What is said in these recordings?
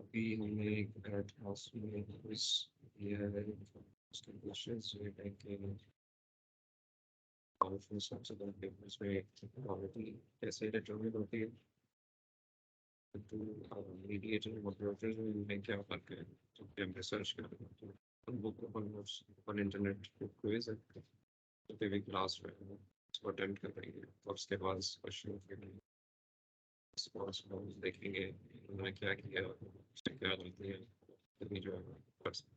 अभी हमने एक क्लास में क्विज किया है। उसके क्वेश्चंस जो है कि पावरफुल सबसे बड़ा पेपर्स में क्वालिटी कैसे डिटरमिन होती है तो मीडिएटर मॉडरेटर में क्या फर्क है तो हम रिसर्च कर रहे हैं तो बुक अपन इंटरनेट क्विज है तो फिर भी क्लास में उसको अटेम्प्ट कर रही है और उसके बाद क्वेश्चन रिस्पॉन्स देखेंगे उन्होंने क्या किया उससे क्या गलती है कितनी जो है कर सकते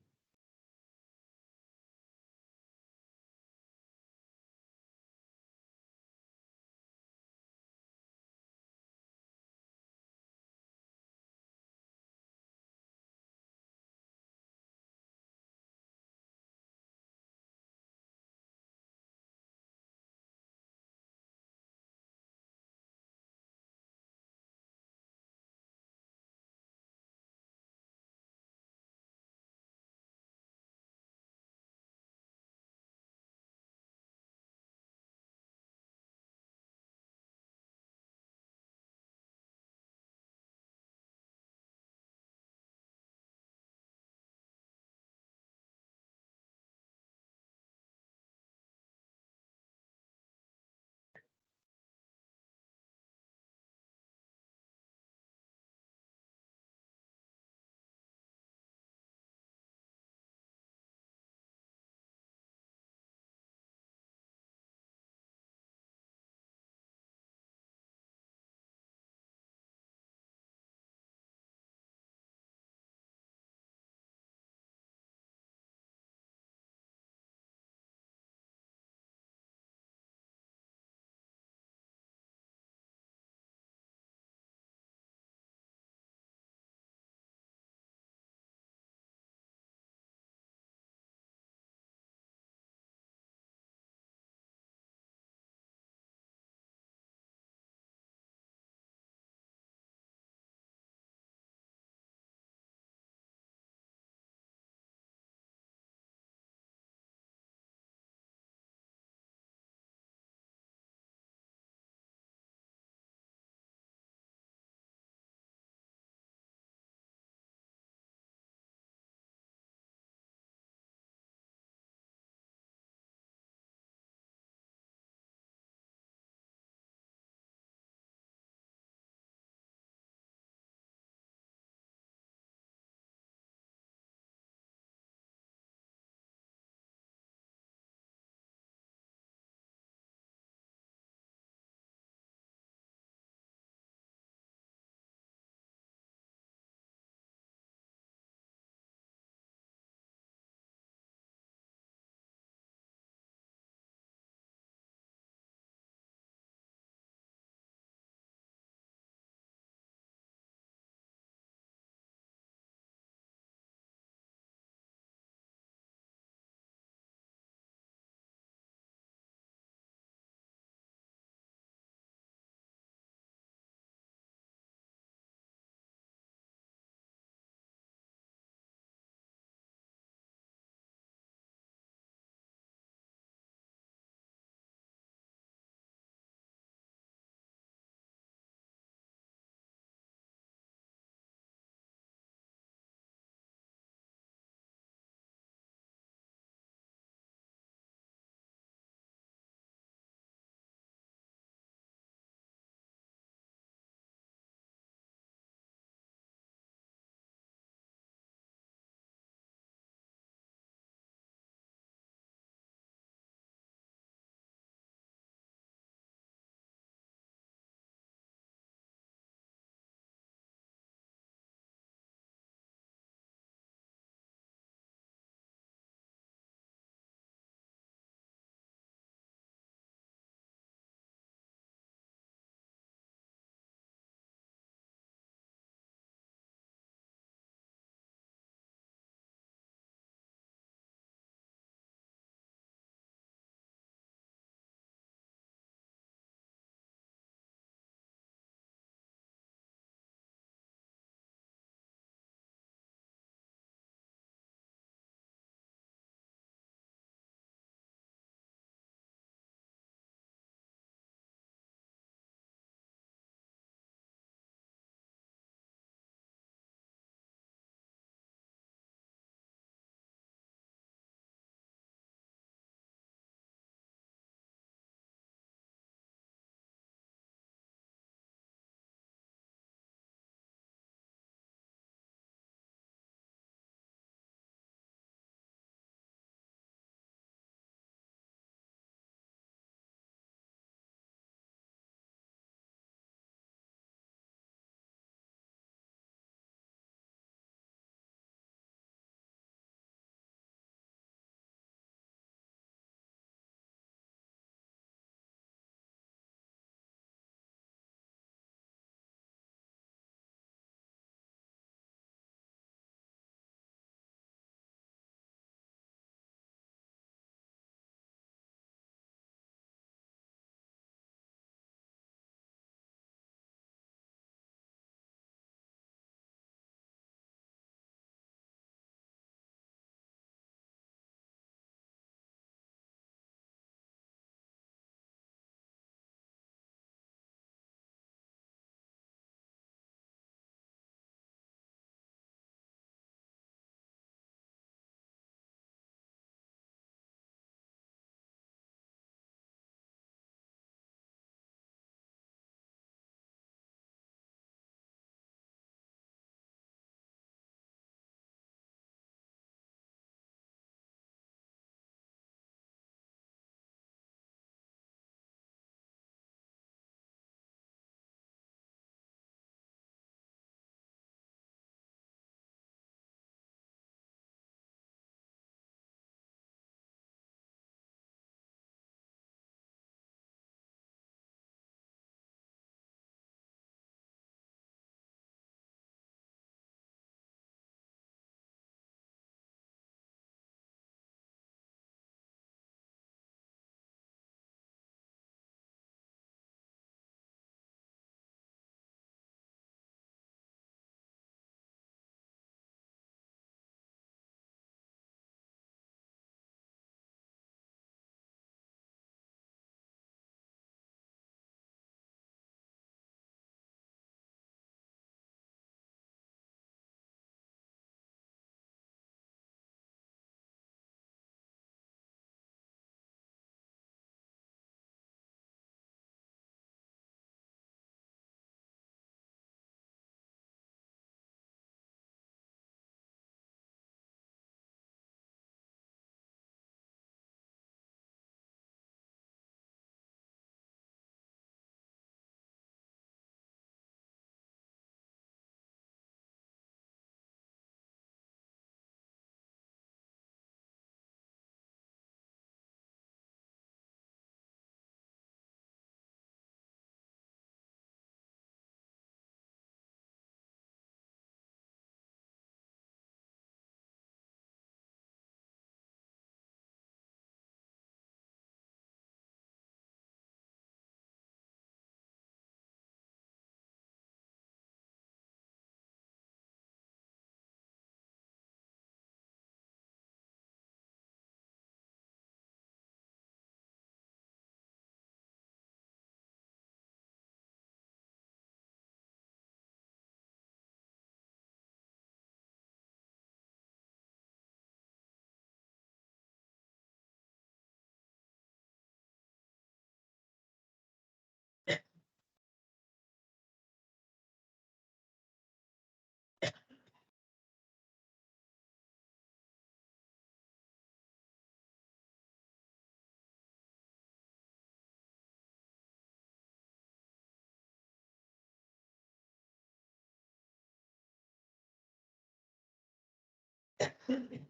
अगली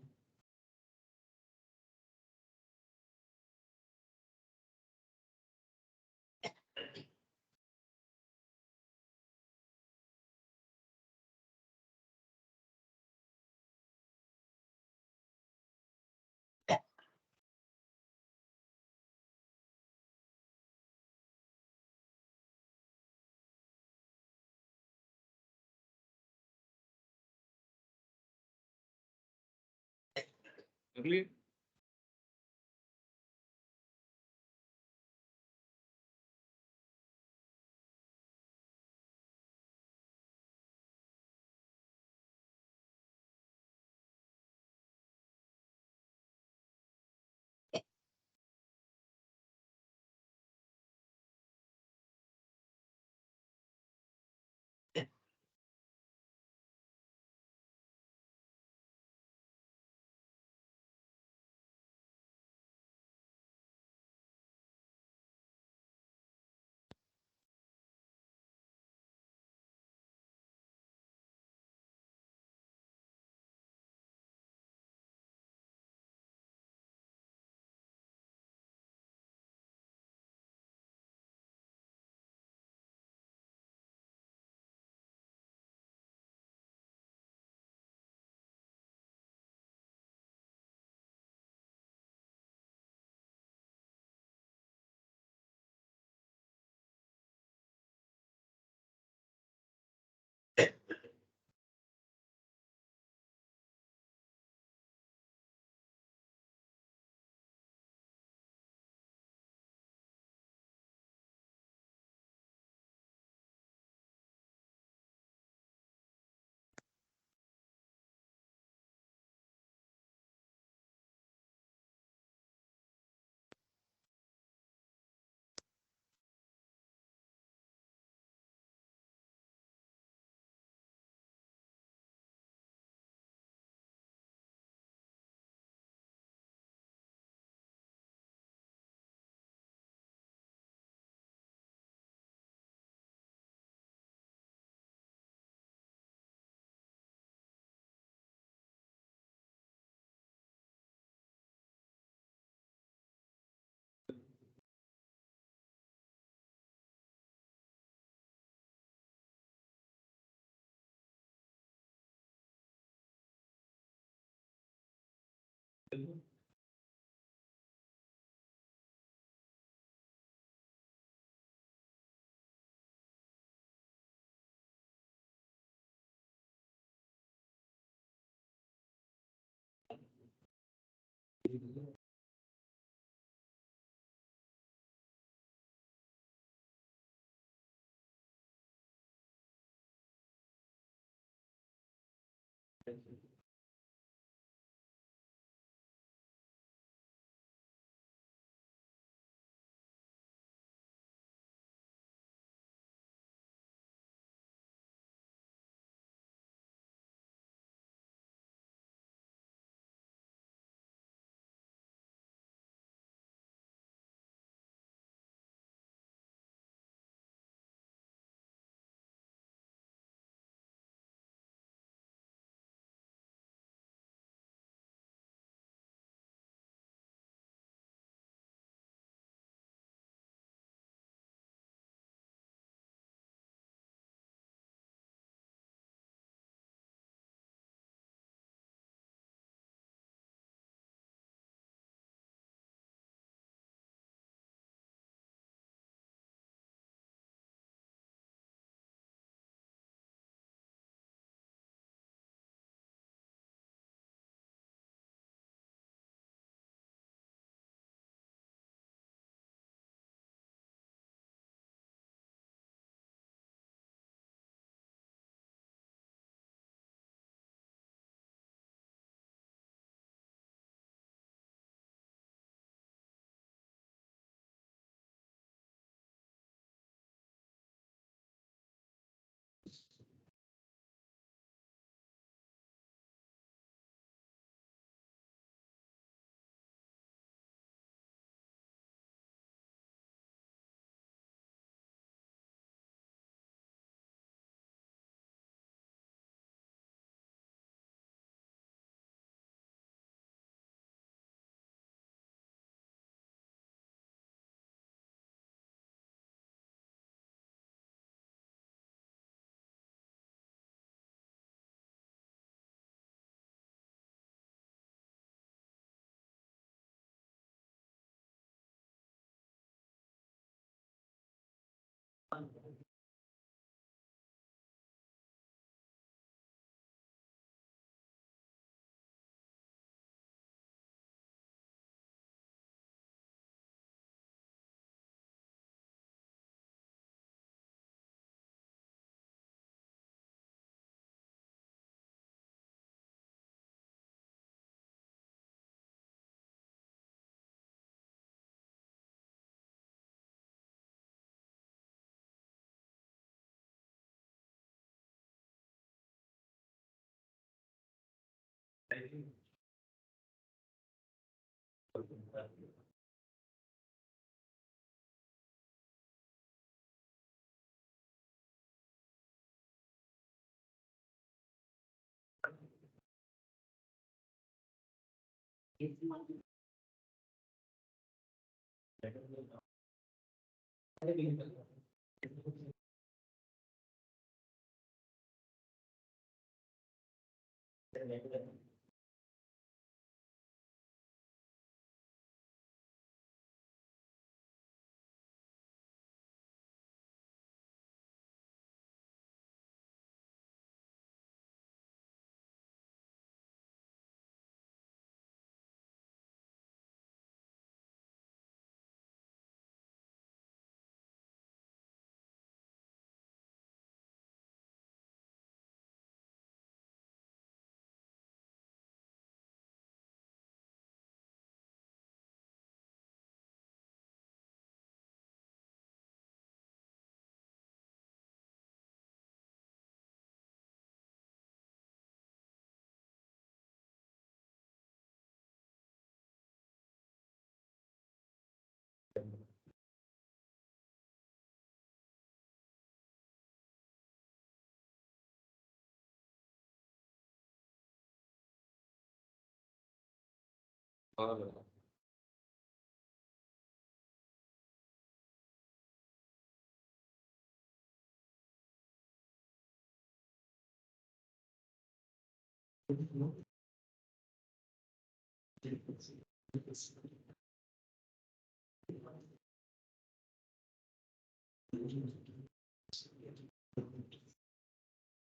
और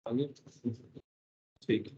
आगे ठीक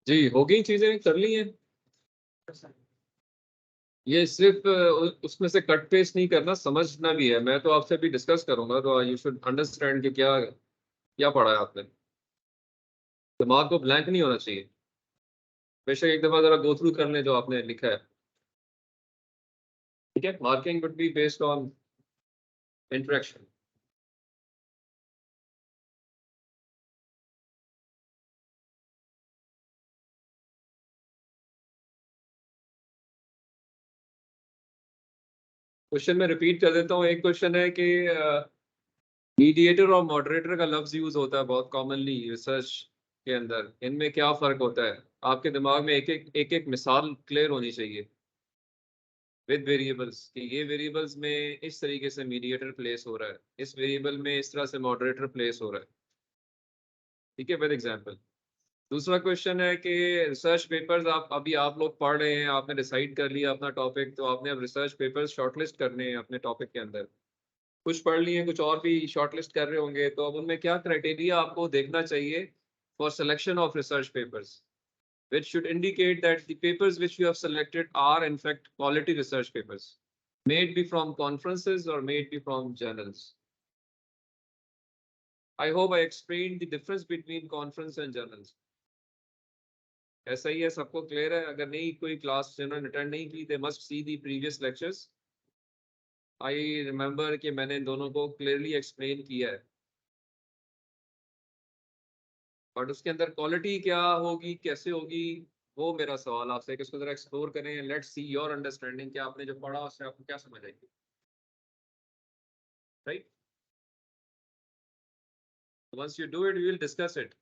जी, हो गई चीजें, कर ली हैं। ये सिर्फ उसमें से कट पेस्ट नहीं करना, समझना भी है। मैं तो आपसे भी डिस्कस करूंगा, तो यू शुड अंडरस्टैंड कि क्या क्या पढ़ा है आपने। दिमाग को ब्लैंक नहीं होना चाहिए। बेशक एक दफा जरा गो थ्रू कर लें जो आपने लिखा है। ठीक है, marking would be based on interaction. Question में रिपीट कर देता हूँ। एक क्वेश्चन है कि मीडिएटर और मॉडरेटर का लफ्ज यूज होता है बहुत कॉमनली रिसर्च के अंदर, इनमें क्या फर्क होता है? आपके दिमाग में एक एक मिसाल क्लियर होनी चाहिए विद वेरिएबल्स कि ये वेरिएबल्स में इस तरीके से मीडिएटर प्लेस हो रहा है, इस वेरिएबल में इस तरह से मॉडरेटर प्लेस हो रहा है। ठीक है, विद एग्जांपल। दूसरा क्वेश्चन है कि रिसर्च पेपर्स आप लोग पढ़ रहे हैं, आपने डिसाइड कर लिया अपना टॉपिक, तो आपने अब रिसर्च पेपर्स शॉर्टलिस्ट करने हैं अपने टॉपिक के अंदर। कुछ पढ़ लिए, कुछ और भी शॉर्टलिस्ट कर रहे होंगे, तो अब उनमें क्या क्राइटेरिया आपको देखना चाहिए for selection of research papers, which should indicate that the papers which you have selected are in fact quality research papers, may it be from conferences or may it be from journals. I hope I explained the difference between conference and journals. ऐसा ही है, सबको clear है? अगर नहीं कोई class जिन्होंने attend नहीं की, they must see the previous lectures. I remember कि मैंने इन दोनों को क्लियरली एक्सप्लेन किया है, बट उसके अंदर क्वालिटी क्या होगी, कैसे होगी, वो मेरा सवाल आपसे कि इसको जरा एक्सप्लोर करें। लेट्स सी योर अंडरस्टैंडिंग कि आपने जो पढ़ा उससे आपको क्या समझ आई। Right, once you do it we will discuss it.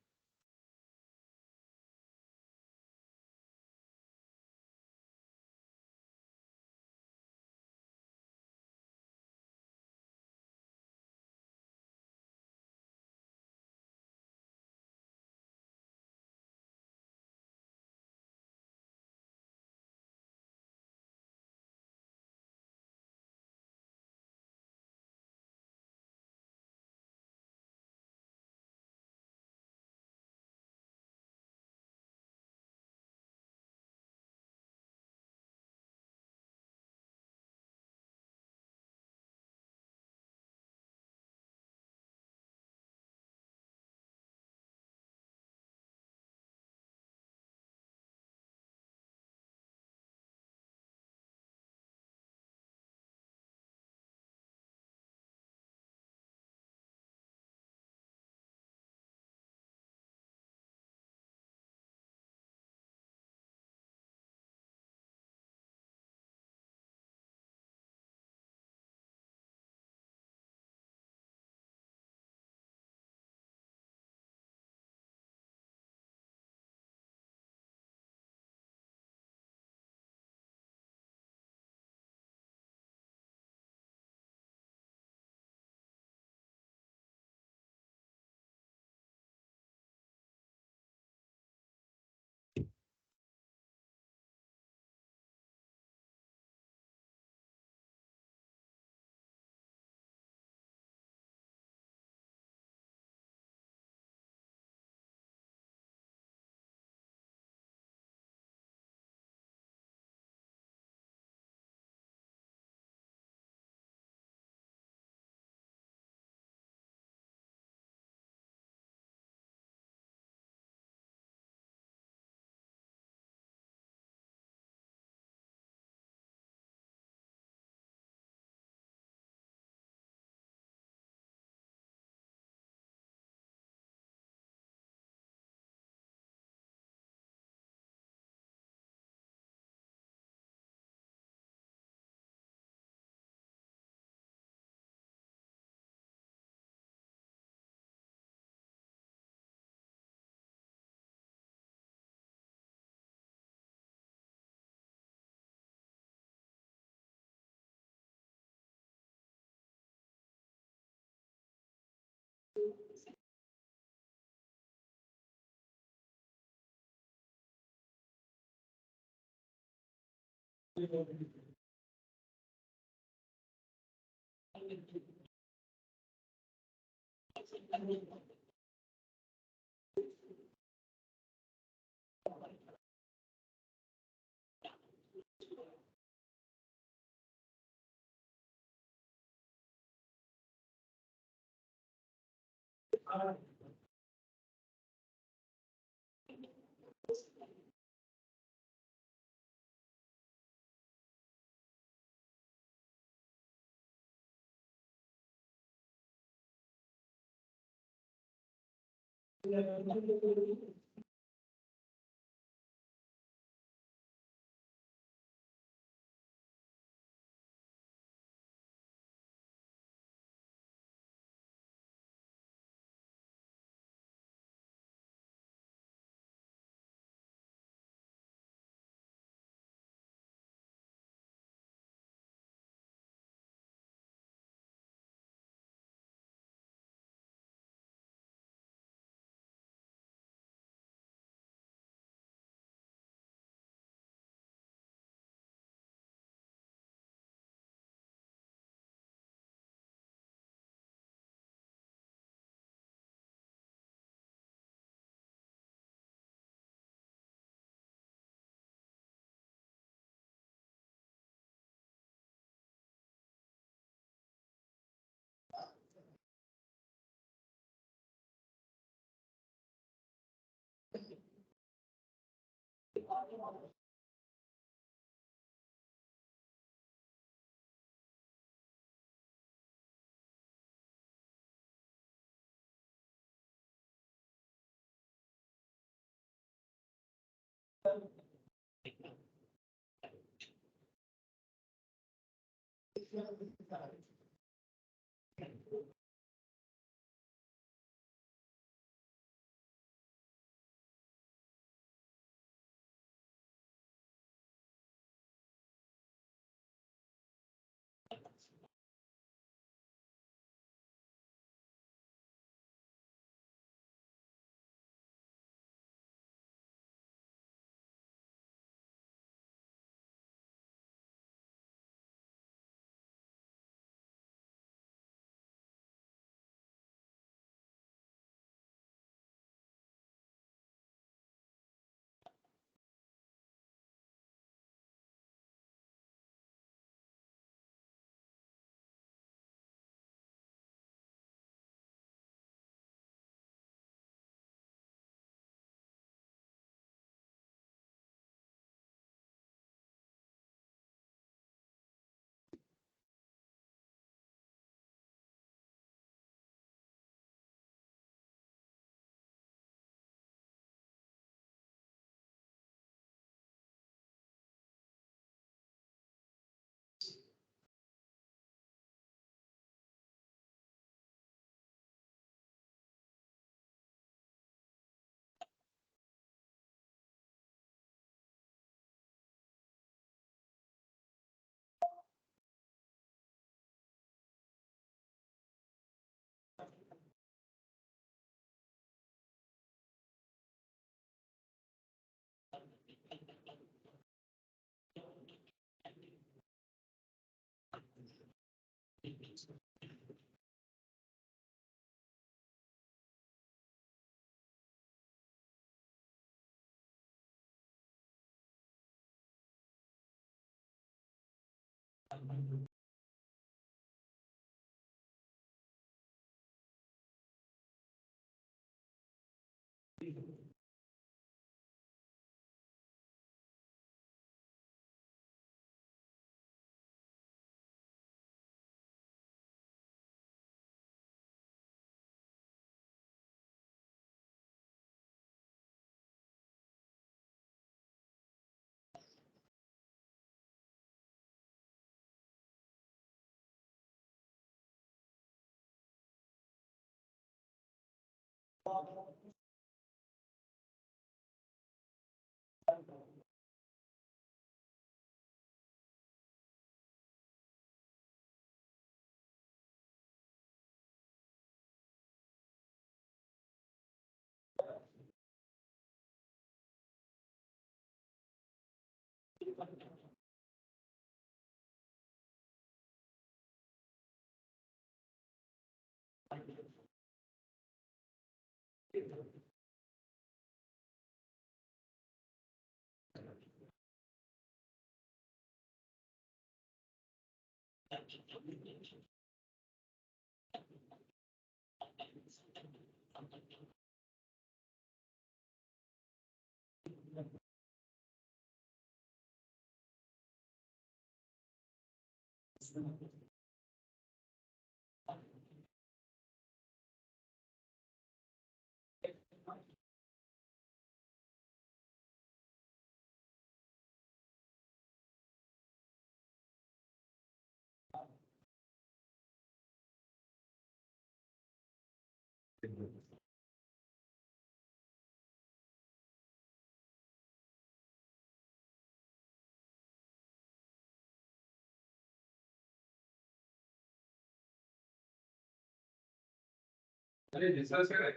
अरे रिसर्च है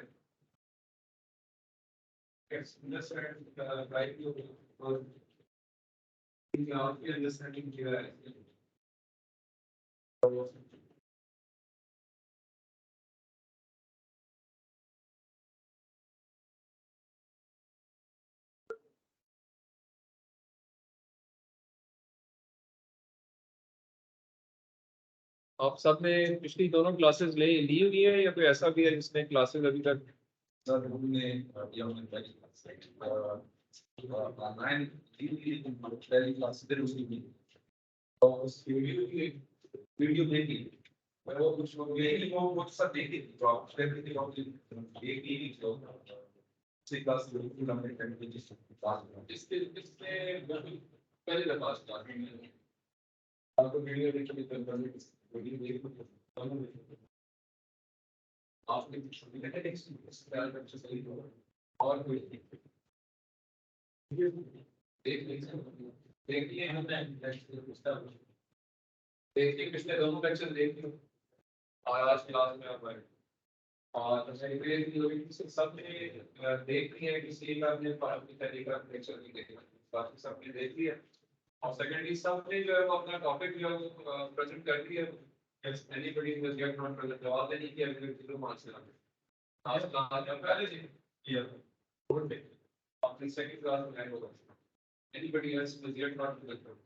yes understand right you or in your understanding here आप सब ने पिछली दोनों क्लासेस ली हुई है या कोई ऐसा भी है जिसने क्लासेस अभी तक सर हमने या हमने ऑनलाइन पहली क्लास फिर उसकी की तो उस वीडियो देखी मैं वो कुछ नहीं वो सब देखी थी तो आप देखी थी और एक ही तो उसी क्लास में बिल्कुल हमने कंटिन्यू क्लास इसके पहले दफा स्टार्ट में आपको वीडियो देखी तो वीडियो देखी आपने कुछ लिमिटेड एक्सपीरियंस ख्याल रख सही हो और कोई देखिए हमने देखिए पिछले दोनों लेक्चर देखिए और आज क्लास में आप आए और सबने देख लिया है किसी का अपने पार्टी तरीका लेक्चर नहीं देखा बाकी सबने देख लिया और सेकेंडली सबने जो है वो अपना टॉपिक जो है प्रेजेंट कर दिया Yes, anybody who has yet not present, all they need to do is 0 marks. Last class, yeah, good day. After second class, anybody else who has yet not present,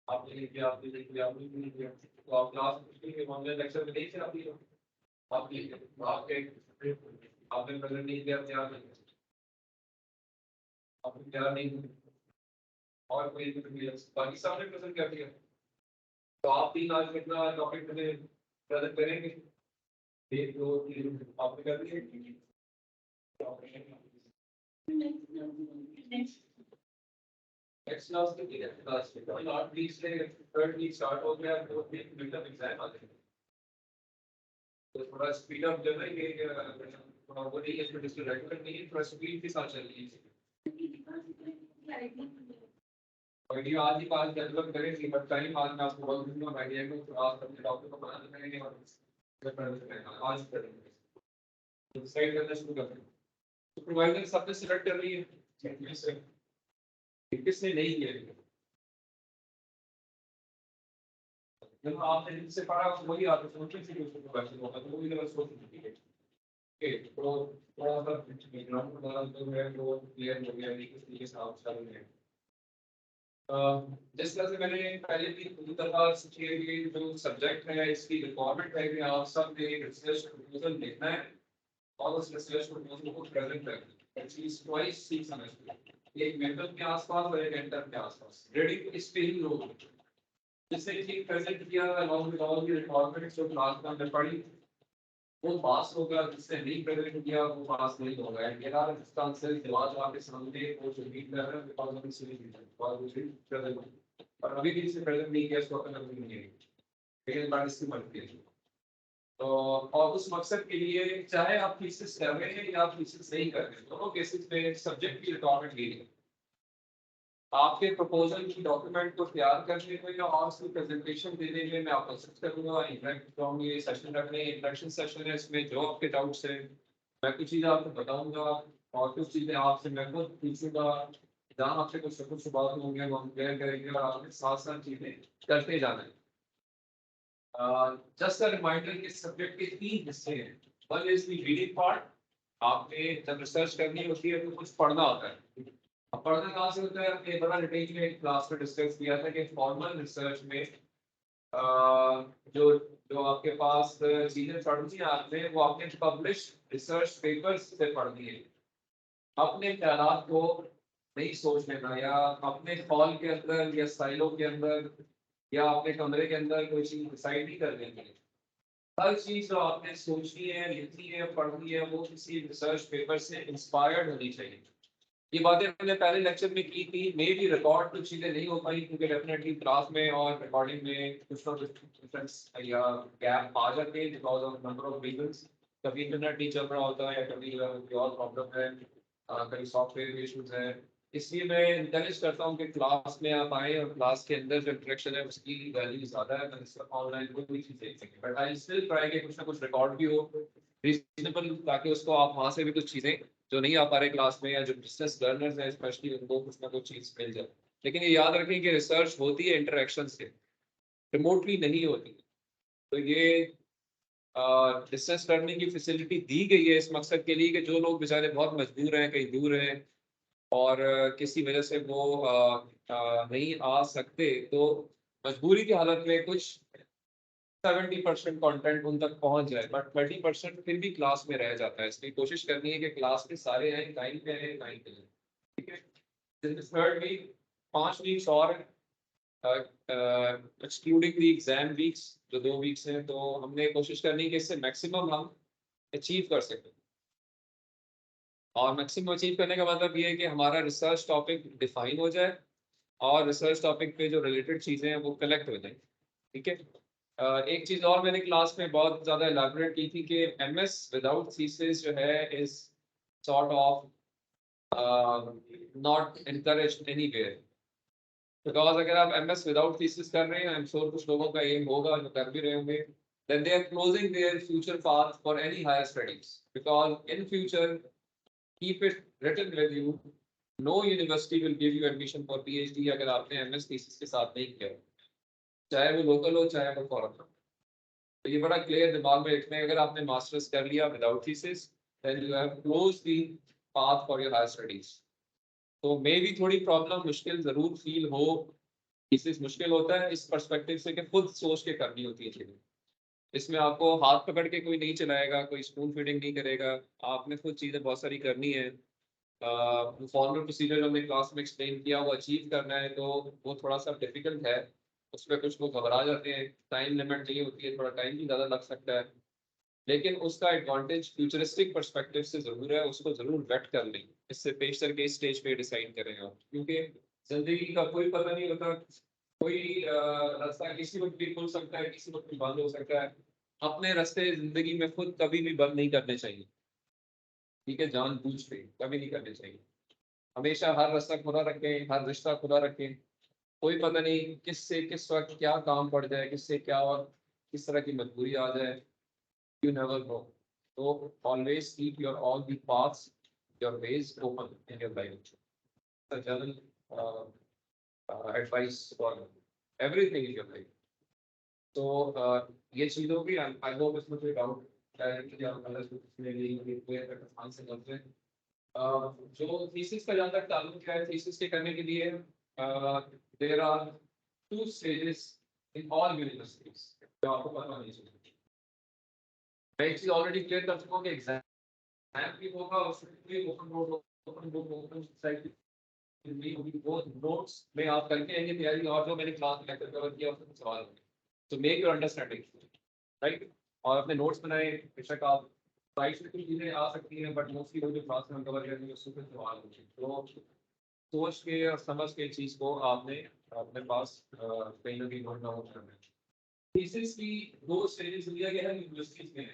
आपने नहीं किया, आपने नहीं किया, आपने नहीं किया, तो आप क्लास में ऑनलाइन लेक्चर में नहीं थे आप आपके आपने प्रेजेंट नहीं किया, तैयार नहीं आपने तैयार नहीं और कोई बाकी सबने प्रेजेंट कर दिया तो आप 3 आज कितना टॉपिक में प्रेजेंट करेंगे 1 2 3 आपने कर दिए नेक्स्ट क्लास के लिए क्लास के बाद 8 वीक से 3rd वीक स्टार्ट हो गया 4th week mid of exam आ गए तो थोड़ा स्पीड अप जो है ये थोड़ा वो नहीं है इसमें डिस्कस रेगुलर नहीं है थोड़ा स्पीड के साथ चल रही है वीडियो आज ही बात डेवलप करेंगे बट टाइम आज मैं आपको बोल दूंगा आइडिया को तो आज अपने टॉपिक को बनाने करेंगे और आज करेंगे तो डिसाइड करना शुरू करते हैं सुपरवाइजर सबने सिलेक्ट कर ली है किसने नहीं किया जब आपने इनसे पढ़ा वही आपको सोचने से कुछ क्वेश्चन होगा तो वही तरह सोच ठीक है ओके तो थोड़ा सा बैकग्राउंड बता दो मैं वो क्लियर हो गया कि किस तरीके से आप चल रहे हैं जिस तरह से मैंने पहले भी पूरी तरह किए गए जो सब्जेक्ट है इसकी रिक्वायरमेंट है कि आप सब ने एक रिसर्च प्रपोजल लिखना है और उस रिसर्च प्रपोजल को प्रेजेंट करना है एटलीस्ट ट्वाइस सी सेमेस्टर एक मेंटल के आसपास और एक एंटर के आसपास रेडी टू स्पीकिंग लोग जिसने ठीक प्रेजेंट किया along with all the requirements जो क्लास में हमने पढ़ी वो पास होगा जिसने नहीं प्रेजेंट किया वो पास नहीं होगा एंड देयर आर इंस्टेंसेस दिमाग आपके सामने वो जो रीड कर रहे हैं बिकॉज़ ऑफ दिस और वो प्रेजेंट और अभी भी इसे प्रेजेंट नहीं किया इसको अपना नहीं है लेकिन बात इसकी बनती है तो और उस मकसद के लिए चाहे आप थीसिस कर रहे हैं या आप थीसिस नहीं कर रहे हैं दोनों केसेस में सब्जेक्ट की रिक्वायरमेंट ये है आपके प्रपोजल की डॉक्यूमेंट को तैयार करने में या और उसकी प्रेजेंटेशन देने में मैं आपको असिस्ट करूंगा इंटरेक्ट करूंगा ये सेशन रखने इंटरेक्शन सेशन है इसमें जो आपके डाउट्स हैं मैं कुछ चीज़ें आपको बताऊंगा और कुछ चीज़ें आपसे मैं खुद पूछूंगा जहाँ आपसे कुछ बात होंगे वो हम क्लियर करेंगे और आपके साथ साथ चीज़ें करते जाना है जस्ट अ रिमाइंडर कि सब्जेक्ट के 3 हिस्से हैं. One is the reading part. आपने जब रिसर्च करनी होती है तो कुछ पढ़ना होता है. अब पढ़ना कहाँ से होता है? आपने बड़ा डिटेल में क्लास में डिस्कस किया था कि फॉर्मल रिसर्च में जो जो आपके पास चीजें पढ़नी है आपने वो आपने पब्लिश रिसर्च पेपर्स से पढ़नी है. अपने ख्यालात को नहीं सोच लेना या अपने हॉल के अंदर या साइलों के अंदर या अपने कमरे के अंदर कोई चीज डिसाइड नहीं कर लेनी है. हर चीज जो आपने सोचनी है, लिखनी है, पढ़नी है वो किसी रिसर्च पेपर से इंस्पायर्ड होनी चाहिए. ये बातें मैंने पहले लेक्चर में की थी. मे भी रिकॉर्ड कुछ चीजें नहीं हो पाई क्योंकि डेफिनेटली क्लास में और रिकॉर्डिंग में कुछ ना कुछ डिफरेंस या गैप आ जाते हैं because of number of reasons. कभी इंटरनेट नहीं चल रहा होता है या कभी कोई और प्रॉब्लम है, कभी सॉफ्टवेयर इश्यूज है. इसलिए मैं इंकरेज करता हूँ कि क्लास में आप आए और क्लास के अंदर जो इंटरेक्शन है उसकी वैल्यू ज़्यादा है. ऑनलाइन कोई भी चीज़ देख सकें बट आई स्टिल ट्राई कि कुछ ना कुछ रिकॉर्ड भी हो रीजनेबल ताकि उसको आप वहाँ से भी कुछ चीज़ें जो नहीं आ पा रहे क्लास में या जो डिस्टेंस लर्नर्स हैं स्पेशली उनको कुछ ना कुछ चीज़ मिल जाए. लेकिन ये याद रखें कि रिसर्च होती है इंटरेक्शन से, रिमोटली नहीं होती. तो ये डिस्टेंस लर्निंग की फैसिलिटी दी गई है इस मकसद के लिए कि जो लोग बेचारे बहुत मजबूर हैं, कहीं दूर हैं और किसी वजह से वो नहीं आ सकते तो मजबूरी की हालत में कुछ 70% कंटेंट उन तक पहुंच जाए बट 30% फिर भी क्लास में रह जाता है. इसलिए कोशिश करनी है कि क्लास के सारे आए, टाइम पे आए, टाइम पे जाएं. ठीक है. थर्ड वीक 5 वीक्स और एक्सक्लूडिंग द एग्जाम वीक्स जो 2 वीक्स हैं तो हमने कोशिश करनी है कि इससे मैक्सिमम हम अचीव कर सकें. और मैक्सिमम अचीव करने का मतलब ये है कि हमारा रिसर्च टॉपिक डिफाइन हो जाए और रिसर्च टॉपिक पे जो रिलेटेड चीज़ें हैं वो कलेक्ट हो जाए. ठीक है. एक चीज़ और मैंने क्लास में बहुत ज़्यादा एलैबोरेट की थी कि एमएस विदाउट थीसिस जो है is sort of not encouraged anywhere. Because अगर आप एमएस विदाउट थीसिस कर रहे हैं, आई एम श्योर कुछ लोगों का एम होगा जो कर भी रहे होंगे, then they are closing their future path for any higher studies because in future keep it written with you, no university will give you admission for PhD अगर आपने एमएस थीसिस के साथ नहीं किया, चाहे वो लोकल हो चाहे वो फॉरेन हो. तो ये बड़ा क्लियर दिमाग में रखना है. अगर आपने मास्टर्स कर लिया without thesis then you have close the path for your higher studies. तो मे भी थोड़ी प्रॉब्लम मुश्किल जरूर फील हो. थीसिस मुश्किल होता है इस पर्सपेक्टिव से कि खुद सोच के करनी होती है चीजें. इसमें आपको हाथ पकड़ के कोई नहीं चलाएगा, कोई स्पून फीडिंग नहीं करेगा. आपने खुद चीजें बहुत सारी करनी है. फॉर्मल प्रोसीजर जो हमने क्लास में एक्सप्लेन किया वो अचीव करना है तो वो थोड़ा सा डिफिकल्ट है. उस पर कुछ लोग घबरा जाते हैं. टाइम लिमिट नहीं होती है, थोड़ा टाइम भी ज़्यादा लग सकता है. लेकिन उसका एडवांटेज फ्यूचरिस्टिक पर्सपेक्टिव से ज़रूर है. उसको ज़रूर वेट कर लें. इससे पेशतर के स्टेज पे डिसाइड करें आप, क्योंकि ज़िंदगी का कोई पता नहीं होता. कोई रास्ता किसी वक्त भी खुल सकता है, किसी वक्त भी बंद हो सकता है. अपने रास्ते ज़िंदगी में खुद कभी भी बंद नहीं करने चाहिए. ठीक है. जानबूझ के कभी नहीं करने चाहिए. हमेशा हर रास्ता खुला रखें, हर रिश्ता खुला रखें. कोई पता नहीं किससे किस वक्त क्या काम पड़ जाए, किससे क्या और किस तरह की मजबूरी आ जाए. You never know. So always keep your all the paths, your ways open in your life. The general advice for everything in your life. So ये चीजों की I hope इसमें कोई doubt directly या अलग कोई आंसर करते हैं. जो थीसिस का जहाँ तक ताल्लुक है, थीसिस के करने के लिए there are 2 stages in all universities. जो आपको पता नहीं चलेगा. मैं एक चीज ऑलरेडी क्लियर कर चुका हूँ कि एग्जाम भी होगा, उसमें भी open board, open book, open site भी होगी. वो नोट्स में आप करके आएंगे तैयारी और जो मैंने क्लास में लेकर कवर किया उसमें सवाल होंगे. तो मेक योर अंडरस्टैंडिंग राइट. और अपने नोट्स बनाए. बेशक आप साइट से कुछ चीज़ें आ सकती हैं बट मोस्टली वो जो क्लास में हम कवर करेंगे उसमें सवाल होंगे. तो सोच के और समझ के चीज़ को आपने अपने पास कहीं ना कहीं नोट डाउन करना है. थीसिस की 2 स्टेजेस दिया गया है यूनिवर्सिटीज में,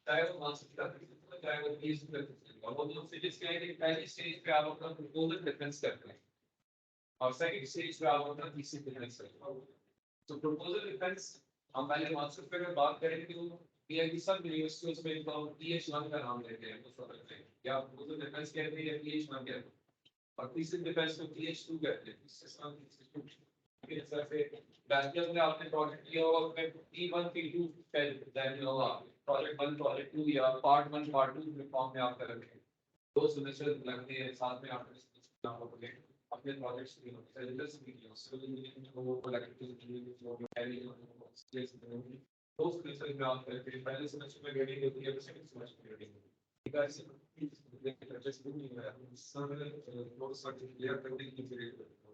चाहे वो मास्टर्स का थीसिस हो चाहे वो पीएचडी का थीसिस हो. और वो 2 स्टेजेस क्या है कि पहली स्टेज पे आप अपना प्रपोजल डिफेंस करते हैं और सेकंड स्टेज पे आप अपना थीसिस डिफेंस करते हैं. तो प्रपोजल डिफेंस हम पहले मास्टर्स पे अगर बात करें तो ये कि सब यूनिवर्सिटीज में इनको पीएच1 का नाम लेते हैं उस वक्त में, या प्रपोजल डिफेंस कहते हैं या पीएच1 कहते हैं. और थीसिस डिफेंस को पीएच2 कहते हैं. इस तरह से बैचलर्स में आपने प्रोजेक्ट किया होगा उसमें P1 P2 देन होगा प्रोजेक्ट 1 प्रोजेक्ट 2 या पार्ट 1 पार्ट 2 में फॉर्म में आप करेंगे 2 सेमेस्टर लगते हैं साथ में आपने अपने प्रोजेक्ट्स भी सिलेबस भी किया सिविल इंजीनियरिंग को इलेक्ट्रिकल जो हैवी दो सेमेस्टर में आप करते हैं पहले सेमेस्टर में ग्रेडिंग होती है सेकंड सेमेस्टर में ग्रेडिंग होती है जस्ट नहीं है सब लोग सर्टिफिकेट क्लियर करने की जरूरत है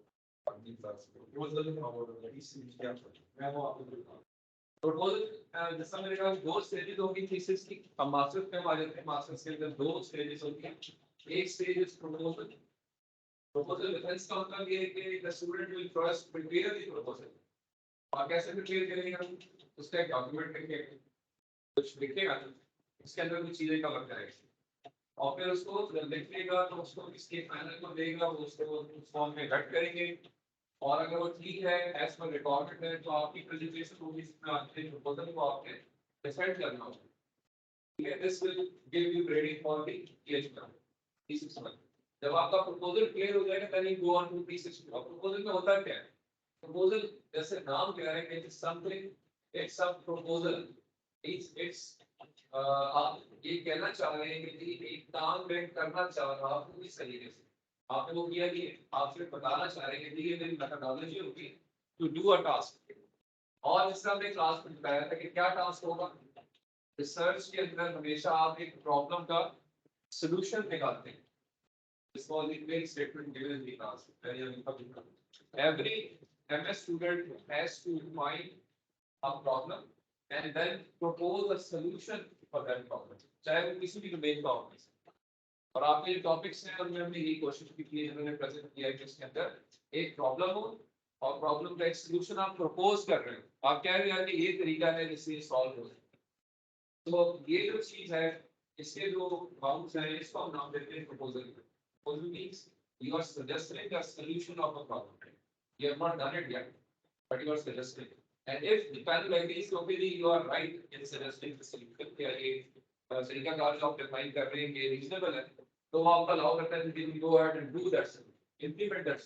प्रपोजल जैसा मेरे पास दो स्टेजेस होगी थीसिस की हम मास्टर्स में आ जाते हैं मास्टर्स के अंदर दो स्टेजेस होती हैं एक stage is proposal proposal difference का मतलब ये है कि the student will first prepare the proposal और कैसे प्रिपेयर करेंगे हम उसका एक डॉक्यूमेंट लिखेंगे कुछ लिखेगा उसके अंदर कुछ चीजें कवर करेंगे और फिर उसको जब लिखेगा तो उसको इसके फाइनल को देगा वो उसको उस फॉर्म में कट करेंगे और अगर वो ठीक है एज पर रिक्वायरमेंट है तो आपकी प्रेजेंटेशन होगी इसमें आपके प्रपोजल को आपने डिसाइड करना होगा ठीक है this will give you grading for the PH1 P6 जब आपका प्रपोजल क्लियर हो जाएगा then you go on to P6 proposal में होता क्या है प्रपोजल जैसे नाम कह रहे हैं it's something it's a proposal it's आप ये कहना चाह रहे हैं कि एक काम मैं करना चाह रहा हूँ इस तरीके से आपने वो किया कि आप सिर्फ बताना चाह रहे हैं कि ये मेरी मेथोडोलॉजी होगी टू डू अ टास्क और इसका हमने क्लास में बताया था कि क्या टास्क होगा रिसर्च के अंदर हमेशा आप एक प्रॉब्लम का सॉल्यूशन निकालते हैं this was the main statement given in the class every MS student has to find a problem and then propose a solution for that problem चाहे वो किसी भी डोमेन का हो और आपके जो टॉपिक्स हैं उनमें हमने यही कोशिश की है हमने प्रेजेंट किया है कि इसके अंदर एक प्रॉब्लम हो और प्रॉब्लम का एक सॉल्यूशन आप प्रपोज कर रहे हो आप कह रहे हैं कि ये तरीका है जिससे सॉल्व हो जाए तो ये जो चीज है इसके जो बाउंड्स हैं इसको हम नाम देते हैं proposal proposal means you are suggesting a solution of a problem you have not done it yet but you are suggesting and if the panel agrees okay you are right in suggesting the solution कि ये तरीका car जो आप define कर रहे हैं ये reasonable है तो वो आपका अलाउ करता है कि go ahead and do that implement that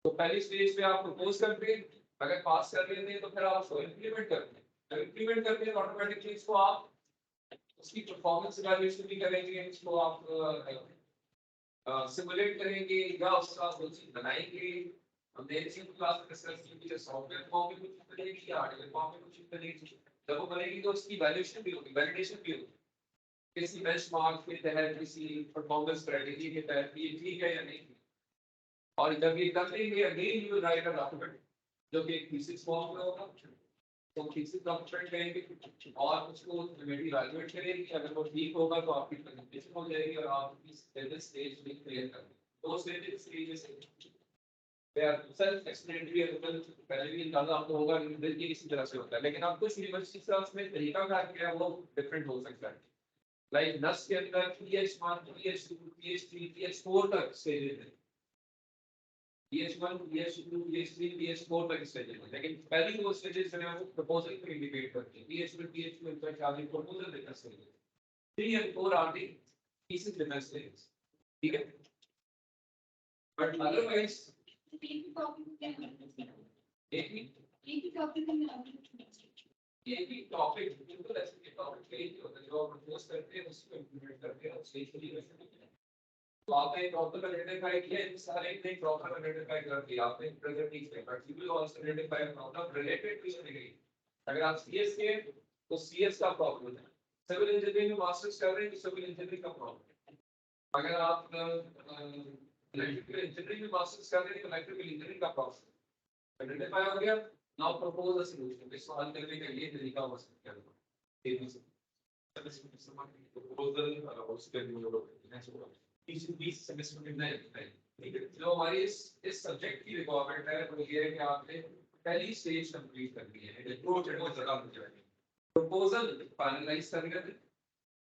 तो पहली स्टेज पे आप प्रपोज करते हैं अगर पास कर लेते हैं तो फिर आप उसको इंप्लीमेंट करते हैं जब इंप्लीमेंट करते हैं तो ऑटोमेटिकली इसको आप उसकी परफॉर्मेंस इवैल्यूएशन भी करेंगे इसको आप सिमुलेट करेंगे या उसका कुछ बनाएंगे हमने इसी क्लास में डिस्कस की कि सॉफ्टवेयर फॉर्म में कुछ बनेगी या हार्डवेयर फॉर्म में कुछ बनेगी जब वो बनेगी तो उसकी वैल्यूएशन भी होगी वैलिडेशन भी होगी किसी बेंचमार्क के तहत किसी परफॉर्मेंस स्ट्रेटजी के तहत ये ठीक है या नहीं और जब ये कर लेंगे again you right a document जो कि एक थीसिस फॉर्म में होगा तो थीसिस डॉक्यूमेंट करेंगे और उसको कमेटी इवैल्यूएट करेगी अगर वो ठीक होगा तो आपकी प्रेजेंटेशन हो जाएगी और आप इस स्टेज में क्लियर कर देंगे दो stages they are self explanatory पहले भी अंदाजा आपको होगा कि इसी तरह से होता है लेकिन आप कुछ यूनिवर्सिटी से उसमें तरीका कार क्या है वो डिफरेंट हो सकता है लाइक नस के अंदर PH1 PH2 PH3 PH4 तक स्टेजेस है PH1 PH2 PH3 PH4 तक स्टेजेस है लेकिन पहली दो स्टेजेस जो है वो प्रपोजल को इंडिकेट करती है PH1 PH2 इन तक आगे प्रपोजल देकर stages 3 and 4 are the pieces different stages ठीक है बट अदरवाइज एक ही टॉपिक बिल्कुल ऐसे टॉपिक पे ही होता है जो आप प्रपोज करते हैं उसको इंप्लीमेंट करते हैं उसके लिए तो आपने प्रॉपर आइडेंटिफाई किया इन सारे ने प्रॉपर आइडेंटिफाई कर दिया आपने present teach but you will also identify problem related to your degree अगर आप सीएस के तो सीएस का प्रॉब्लम है सिविल इंजीनियरिंग में मास्टर्स कर रहे हैं तो सिविल इंजीनियरिंग का प्रॉब्लम है अगर आप इलेक्ट्रिकल इंजीनियरिंग में मास्टर्स कर रहे हैं तो इलेक्ट्रिकल इंजीनियरिंग का प्रॉब्लम आइडेंटिफाई हो गया नाउ प्रपोज अ सॉल्यूशन इस सॉल्व करने का ये तरीका हो सकता है तेजी से प्रपोजल उसके लिए इस सेमेस्टर में नहीं ठीक है जो हमारी इस सब्जेक्ट की रिक्वायरमेंट है वो ये है कि आपने पहली स्टेज कंप्लीट करनी है प्रपोजल फाइनलाइज करने का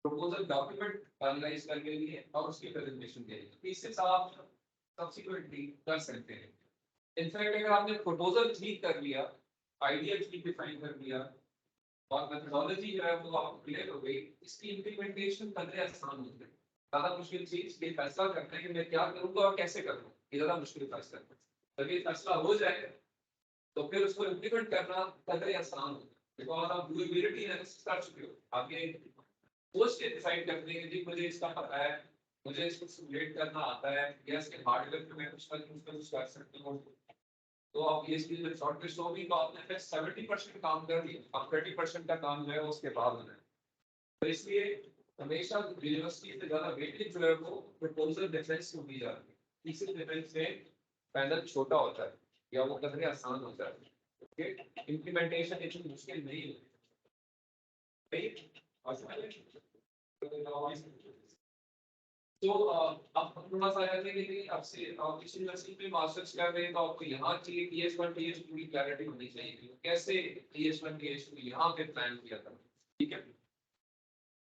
प्रपोजल डॉक्यूमेंट फाइनलाइज करने के लिए और उसकी प्रेजेंटेशन के लिए इससे आप सब्सिक्वेंटली कर सकते हैं इनफैक्ट अगर आपने प्रपोजल ठीक कर लिया आइडिया ठीक डिफाइन कर लिया और मेथोडोलॉजी जो है वो आपको क्लियर हो गई इसकी इंप्लीमेंटेशन करने आसान हो गई ज्यादा मुश्किल चीज ये फैसला करना है कि मैं क्या करूंगा और कैसे करूंगा ये ज्यादा मुश्किल फैसला है जब ये फैसला हो जाए तो फिर उसको इम्प्लीमेंट करना कतई आसान होता है, बिकॉज आप डूएबिलिटी एनालिसिस कर चुके हो, आपने पोस्ट डिसाइड करने के लिए मुझे इसका पता है, मुझे इसको सिमुलेट करना आता है, या इसके हार्डवेयर पे मैं कुछ कर सकता हूँ, तो आप ये इसकी जब शॉर्टलिस्ट होगी तो आपने फिर 70% काम कर दिया, अब 30% का काम जो है वो उसके बाद होना है। तो इसलिए हमेशा यूनिवर्सिटी से ज्यादा वेटेज जो है वो प्रपोजल डिफेंस को दी जाती है, तीसरे डिफेंस में पैनल छोटा होता है या वो करने आसान होता है, ओके, इम्प्लीमेंटेशन इतनी मुश्किल नहीं है, तो अब हम थोड़ा सा कहते हैं कि आपसे आप इस यूनिवर्सिटी में मास्टर्स कर रहे हैं तो आपको यहाँ चाहिए TS1 TS2 की क्लैरिटी होनी चाहिए, कैसे TS1 TS2 यहाँ पे प्लान किया था, ठीक है।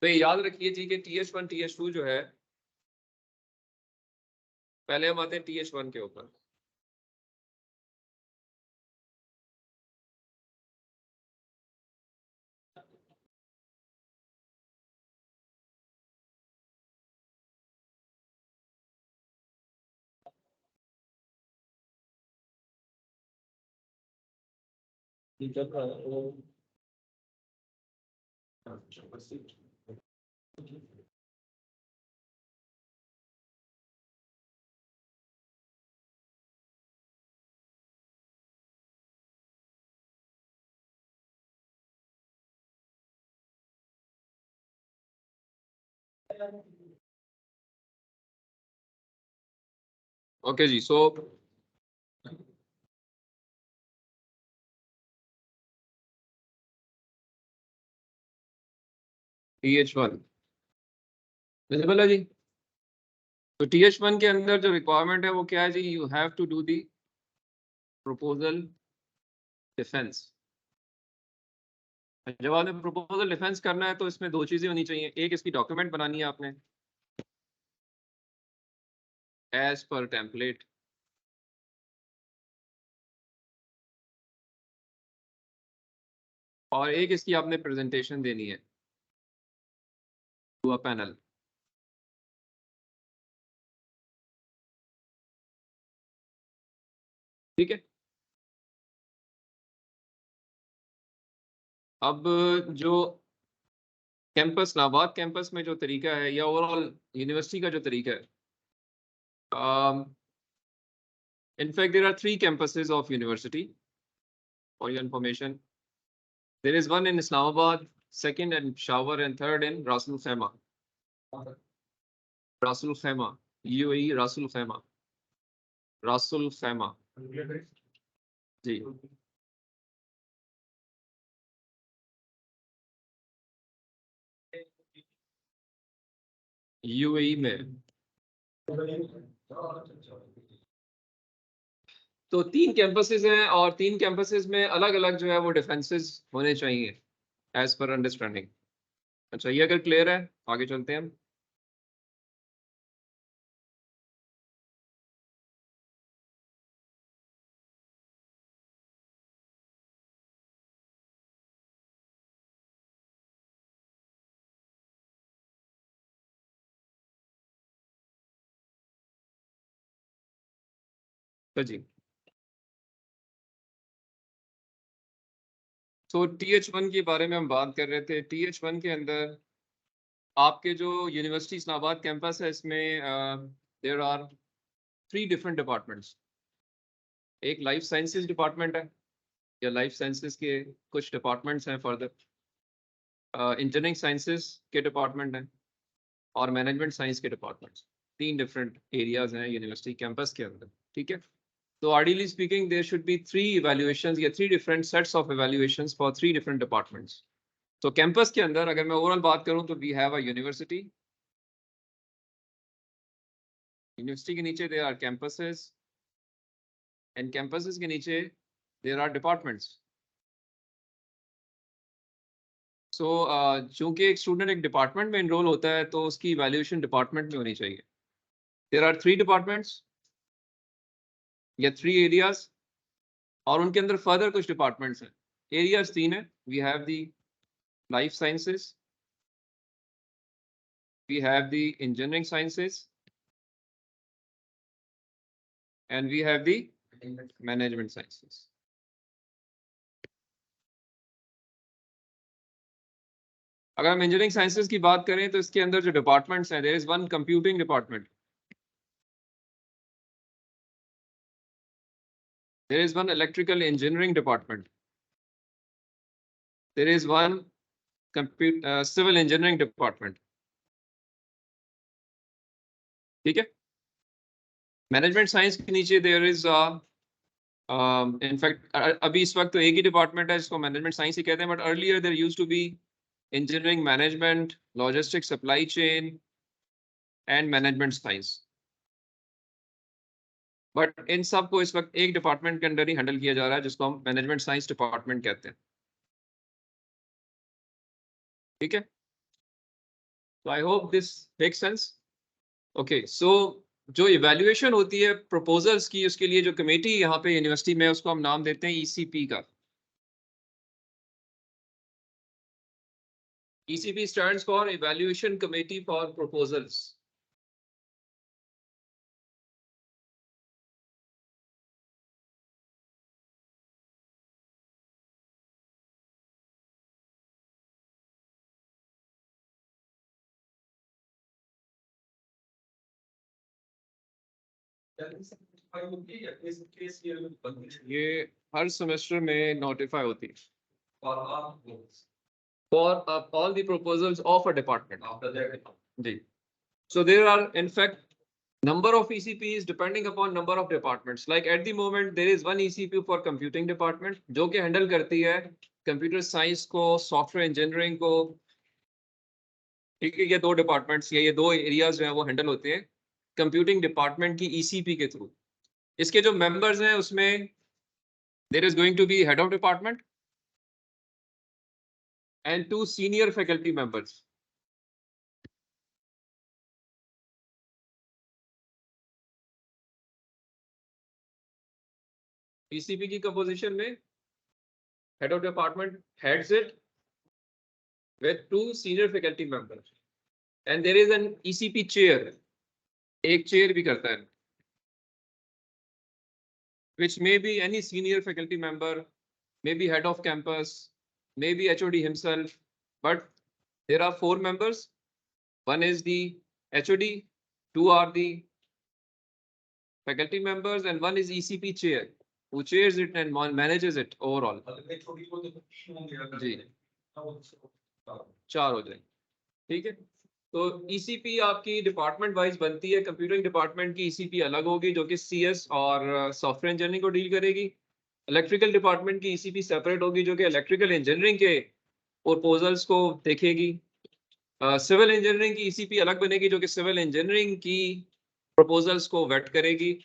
तो ये याद रखिए जी कि TS1 TS2 जो है, पहले हम आते हैं TS1 के ऊपर। ओके जी, सो TH1 विजिबल है जी। तो TH1 के अंदर जो रिक्वायरमेंट है वो क्या है जी, you have to do the proposal defence. जब आपने प्रपोजल डिफेंस करना है तो इसमें दो चीजें होनी चाहिए, एक इसकी डॉक्यूमेंट बनानी है आपने एज पर टेम्पलेट, और एक इसकी आपने प्रेजेंटेशन देनी है टू अ पैनल, ठीक है। अब जो कैंपस इस्लामाबाद कैंपस में जो तरीका है या ओवरऑल यूनिवर्सिटी का जो तरीका है, in fact there are 3 campuses of university for your information. There is one in Islamabad, second in Peshawar, and third in Ras Al Khaimah. Ras Al Khaimah, UAE, Ras Al Khaimah, Ras Al Khaimah ji. UAE में तो 3 campuses हैं और 3 campuses में अलग अलग जो है वो डिफेंसेस होने चाहिए एज पर अंडरस्टैंडिंग। अच्छा, ये अगर क्लियर है आगे चलते हैं हम। तो जी, तो TH1 के बारे में हम बात कर रहे थे। TH1 के अंदर आपके जो यूनिवर्सिटी इस्लामाबाद कैंपस है इसमें देयर आर 3 डिफरेंट डिपार्टमेंट्स। एक लाइफ साइंसेज डिपार्टमेंट है, या लाइफ साइंसेज के कुछ डिपार्टमेंट्स हैं फर्दर, इंजीनियरिंग साइंसेज के डिपार्टमेंट हैं, और मैनेजमेंट साइंस के डिपार्टमेंट्स। 3 डिफरेंट एरियाज हैं यूनिवर्सिटी कैंपस के अंदर, ठीक है। तो ideally speaking there should be 3 evaluations या 3 different sets of evaluations for 3 different departments. तो कैंपस के अंदर अगर मैं ओवरऑल बात करूं तो we have a university, university के नीचे there are campuses, and campuses के नीचे देयर आर डिपार्टमेंट्स। सो चूंकि एक स्टूडेंट एक डिपार्टमेंट में इनरोल होता है तो उसकी इवैल्यूएशन डिपार्टमेंट में होनी चाहिए। देयर आर 3 डिपार्टमेंट्स या 3 एरियाज, और उनके अंदर फर्दर कुछ डिपार्टमेंट्स हैं। एरियाज 3 है, we have the life sciences, we have the engineering sciences, and we have the management sciences. अगर हम इंजीनियरिंग साइंसेज की बात करें तो इसके अंदर जो डिपार्टमेंट्स हैं, there is one computing department, there is one electrical engineering department, there is one civil engineering department. ठीक है, मैनेजमेंट साइंस के नीचे देयर इज इनफैक्ट अभी इस वक्त तो एक ही डिपार्टमेंट है जिसको मैनेजमेंट साइंस ही कहते हैं, but earlier there used to be engineering management, logistics, supply chain and management science. But इन सब को इस वक्त एक डिपार्टमेंट के अंदर ही हैंडल किया जा रहा है जिसको हम मैनेजमेंट साइंस डिपार्टमेंट कहते हैं। ठीक है, तो I hope this make sense. Okay, so जो इवैल्यूएशन होती है प्रपोजल्स की, उसके लिए जो कमेटी यहाँ पे यूनिवर्सिटी में, उसको हम नाम देते हैं ईसीपी का। ECP stands for evaluation committee for proposals. ये हर सेमेस्टर में नोटिफाई होती है for all the proposals of a department. Ji. So there are in fact number of ECPs depending upon number of departments. Like at the moment there is one ECP for computing department जो कि handle करती है computer science को, software engineering को। ठीक है, ये दो departments या ये दो areas जो हैं वो handle होते हैं computing department की ECP के through। इसके जो members हैं उसमें there is going to be head of department and 2 senior faculty members. ECP की composition में head of department heads it with 2 senior faculty members, and there is an ECP chair, एक chair भी करता है, which may be any senior faculty member, maybe head of campus, maybe HOD himself, but there are 4 members. One is the HOD, 2 are the faculty members, and one is ECP chair who chairs it and manages it overall. जी, 4 हो जाए। ठीक है, तो ECP आपकी department wise बनती है। Computing department की ECP अलग होगी जो कि CS और सॉफ्टवेयर इंजीनियरिंग को डील करेगी। इलेक्ट्रिकल डिपार्टमेंट की ECP सेपरेट होगी जो कि इलेक्ट्रिकल इंजीनियरिंग के प्रपोजल्स को देखेगी। सिविल इंजीनियरिंग की ECP अलग बनेगी जो कि सिविल इंजीनियरिंग की प्रपोजल्स को वेट करेगी।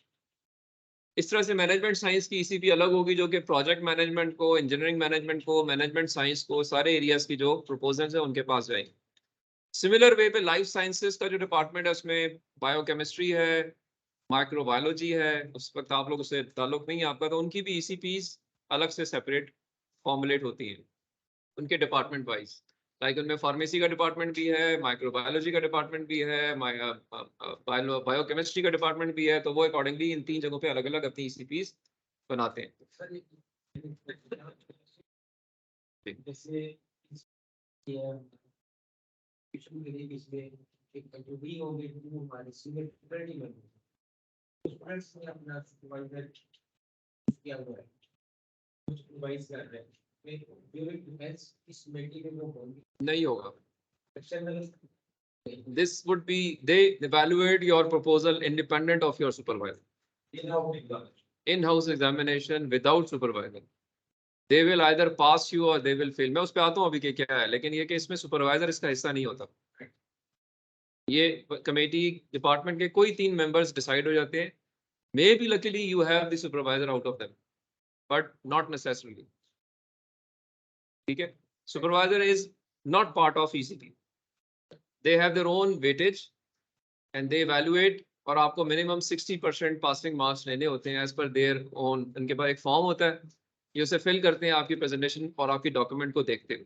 इस तरह से मैनेजमेंट साइंस की ECP अलग होगी जो कि प्रोजेक्ट मैनेजमेंट को, इंजीनियरिंग मैनेजमेंट को, मैनेजमेंट साइंस को, सारे एरियाज की जो प्रपोजल्स हैं उनके पास जाएंगे। सिमिलर वे पे लाइफ साइंसेस का जो डिपार्टमेंट है उसमें बायोकेमिस्ट्री है, माइक्रोबायोलॉजी है, उस वक्त आप लोग उससे ताल्लुक नहीं है आपका, तो उनकी भी ECPs अलग से सेपरेट फॉर्मुलेट होती हैं उनके डिपार्टमेंट वाइज। लाइक उनमें फार्मेसी का डिपार्टमेंट भी है, माइक्रोबायोलॉजी का डिपार्टमेंट भी है, बायोकेमिस्ट्री का डिपार्टमेंट भी है, तो वो अकॉर्डिंगली इन 3 जगहों पे अलग अलग अपनी ECPs बनाते हैं। नहीं होगा। This would be, they evaluate your proposal independent of your supervisor. In-house examination without supervisor. They will either pass you or they will fail. मैं उस पे आता हूँ अभी कि क्या है, लेकिन ये कि इसमें सुपरवाइजर इसका हिस्सा नहीं होता। ये कमेटी डिपार्टमेंट के कोई 3 मेंबर्स डिसाइड हो जाते हैं। May be luckily you have the supervisor out of them, but not necessarily. ठीक है, supervisor is not part of ECP. They have their own weightage and they evaluate, और आपको minimum 60% passing marks लेने होते हैं एज पर देयर ओन। उनके पास एक form होता है, ये उसे फिल करते हैं आपकी प्रेजेंटेशन और आपकी डॉक्यूमेंट को देखते हुए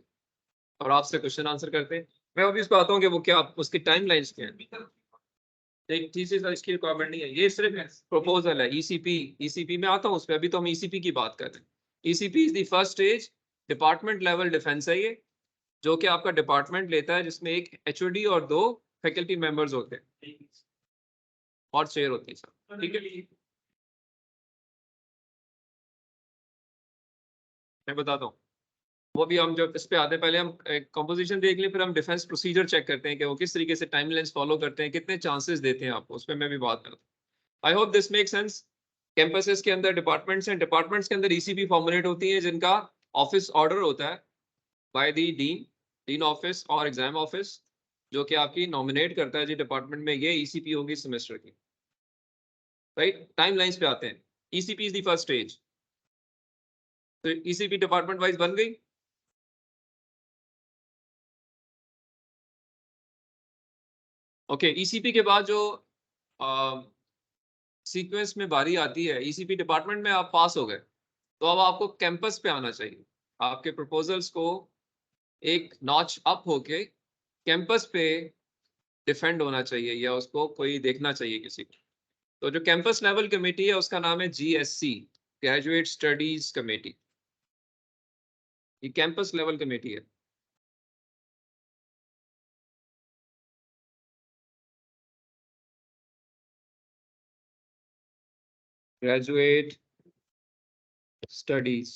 और आपसे क्वेश्चन आंसर करते हैं। मैं अभी इस पर आता हूँ कि वो क्या उसकी टाइमलाइंस क्या है। एक चीज इसकी रिक्वायरमेंट नहीं है, ये सिर्फ प्रपोजल है। ECP में आता हूँ उस पर, अभी तो हम ECP की बात कर रहे हैं। ECP is the first stage, department level defence है ये, जो कि आपका डिपार्टमेंट लेता है, जिसमें एक एचओडी और 2 फैकल्टी मेंबर्स होते हैं और चेयर होती है सर, ठीक है। मैं बताता हूँ, वो भी हम जब इस पे आते हैं पहले हम कंपोजिशन देख लें, फिर हम डिफेंस प्रोसीजर चेक करते हैं कि वो किस तरीके से टाइमलाइंस फॉलो करते हैं, कितने चांसेस देते हैं आपको, उस पर मैं भी बात करता हूँ। आई hope this make sense. Campuses के अंदर डिपार्टमेंट्स हैं, डिपार्टमेंट्स के अंदर ईसीपी फॉर्मुलेट होती है, जिनका ऑफिस ऑर्डर होता है बाय दी डीन ऑफिस और एग्जाम ऑफिस, जो कि आपकी नॉमिनेट करता है जी डिपार्टमेंट में ये ईसीपी होगी सेमेस्टर की, राइट। टाइमलाइंस पे आते हैं, ECP is the first stage. तो ईसीपी डिपार्टमेंट वाइज बन गई। ओके, ईसीपी के बाद जो सीक्वेंस में बारी आती है, ईसीपी डिपार्टमेंट में आप पास हो गए, तो अब आपको कैंपस पे आना चाहिए। आपके प्रपोजल्स को एक नॉच अप होके कैंपस पे डिफेंड होना चाहिए, या उसको कोई देखना चाहिए किसी को। तो जो कैंपस लेवल कमेटी है उसका नाम है जीएससी, ग्रेजुएट स्टडीज कमेटी। ये कैंपस लेवल कमेटी है। Graduate studies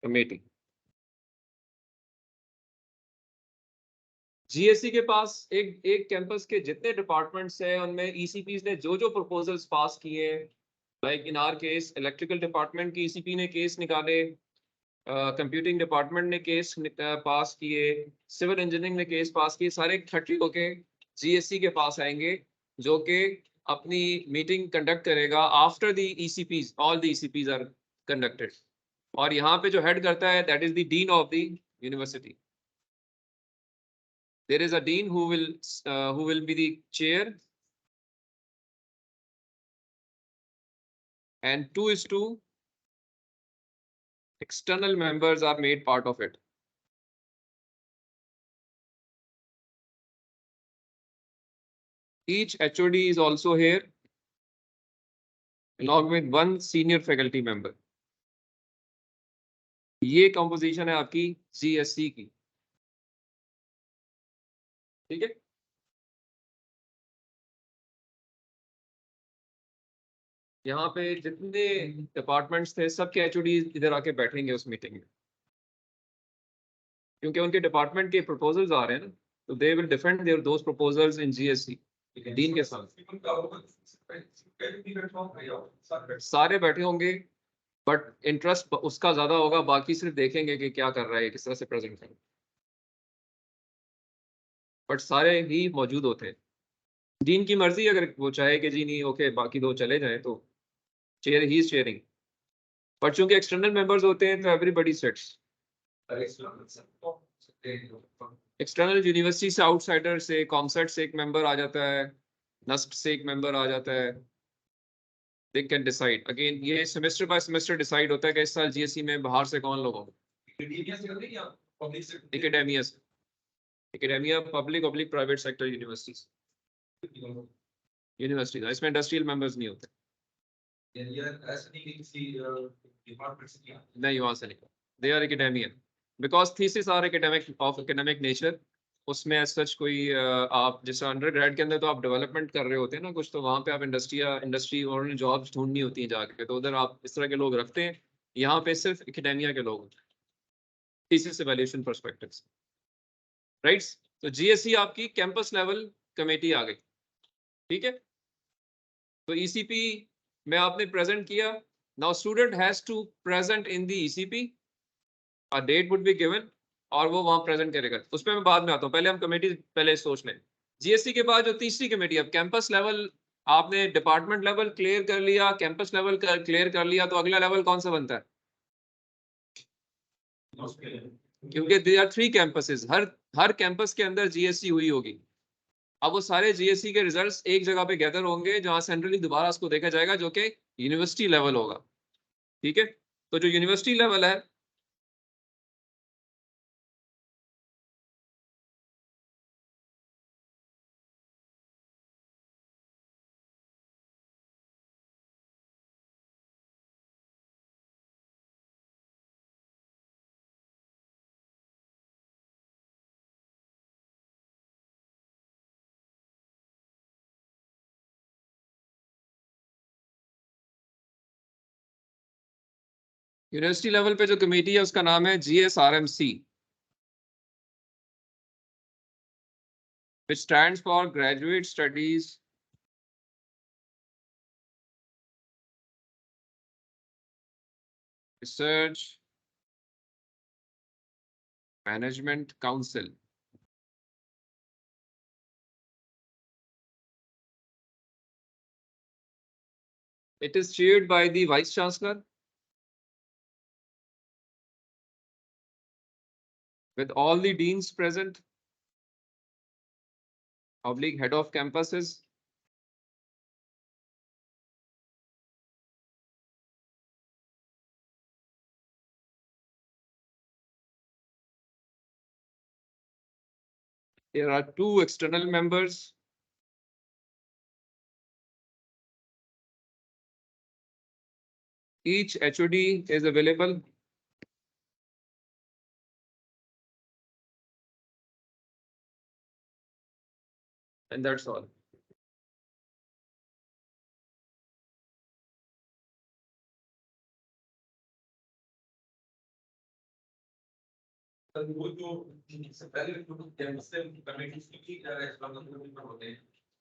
committee. जीएससी के पास एक कैंपस के जितने डिपार्टमेंट्स हैं उनमें ईसीपीज ने जो जो प्रपोजल्स पास किए, like in are case electrical department की ईसीपी ने केस निकाले, कंप्यूटिंग डिपार्टमेंट ने केस पास किए, सिविल इंजीनियरिंग ने केस पास किए, सारे इकट्ठे होके जीएससी के पास आएंगे, जो कि अपनी मीटिंग कंडक्ट करेगा after the ECPs, all the ECPs are conducted. और यहाँ पे जो हेड करता है that is the dean of the university. There is a dean who will be the chair, and 2:2 external members are made part of it. Each HOD is also here along with one senior faculty member. ये composition है आपकी GSC की, ठीक है। यहाँ पे जितने departments थे सबके एचओडी इधर आके बैठेंगे उस मीटिंग में, क्योंकि उनके डिपार्टमेंट के प्रपोजल्स आ रहे हैं ना, तो they will defend their those proposals in GSC dean के साथ। सारे बैठे होंगे, बट इंटरेस्ट उसका ज्यादा होगा, बाकी सिर्फ देखेंगे कि क्या कर रहा है, किस तरह से प्रेजेंट कर, बट सारे ही मौजूद होते हैं। डीन की मर्जी, अगर वो चाहे कि जी नहीं ओके बाकी 2 चले जाएं तो चेयर ही इज चेयरिंग, बट चूंकि एक्सटर्नल मेंबर्स होते हैं तो एवरीबॉडी सिट्स। एक्सटर्नल यूनिवर्सिटी से, आउटसाइडर से, कॉमसेट से एक मेंबर आ जाता है, नस्ट से एक मेंबर आ जाता है। दे कैन डिसाइड अगेन, ये सेमेस्टर बाय सेमेस्टर डिसाइड होता है कि इस साल जीएससी में बाहर से कौन लोग होंगे। एकेडेमिया से, academia public private sector universities, इसमें इंडस्ट्रियल मेंबर्स नहीं होते। नहीं, वहां से नहीं, they are academia because thesis are academic of academic nature. उसमें एज सच कोई आप जैसे अंडर ग्रेड के अंदर तो आप डेवलपमेंट कर रहे होते हैं ना कुछ, तो वहाँ पे आप इंडस्ट्री और जॉब्स ढूंढनी होती है जाके, तो उधर आप इस तरह के लोग रखते हैं। यहाँ पे सिर्फ एकेडेमिया के लोग होते हैं, थीसिस एवैल्यूएशन पर्सपेक्टिव से, राइट। तो जीएससी आपकी कैंपस लेवल कमेटी आ गई, ठीक है। तो ईसीपी में आपने प्रेजेंट किया, now student has to present in the ECP, a date would be given, और वो वहां प्रेजेंट करेगा। उस पर मैं बाद में आता हूँ, पहले हम कमेटी पहले सोच लें। जीएससी के बाद जो तीसरी कमेटी, अब कैंपस लेवल आपने डिपार्टमेंट लेवल क्लियर कर लिया, कैंपस लेवल क्लियर कर लिया, तो अगला लेवल कौन सा बनता है? क्योंकि देयर आर 3 कैंपसेस, हर कैंपस के अंदर जीएससी हुई होगी। अब वो सारे जीएससी के रिजल्ट्स एक जगह पे गैदर होंगे, जहां सेंट्रली दोबारा उसको देखा जाएगा, जो कि यूनिवर्सिटी लेवल होगा, ठीक है। तो जो यूनिवर्सिटी लेवल है यूनिवर्सिटी लेवल पे जो कमेटी है उसका नाम है GSRMC, which stands for Graduate Studies Research Management Council. It is chaired by the Vice Chancellor with all the deans present, oblique head of campuses. There are 2 external members. Each HOD is available. And that's all. Sir वो जो इससे पहले जो campus से committees की explanation होते हैं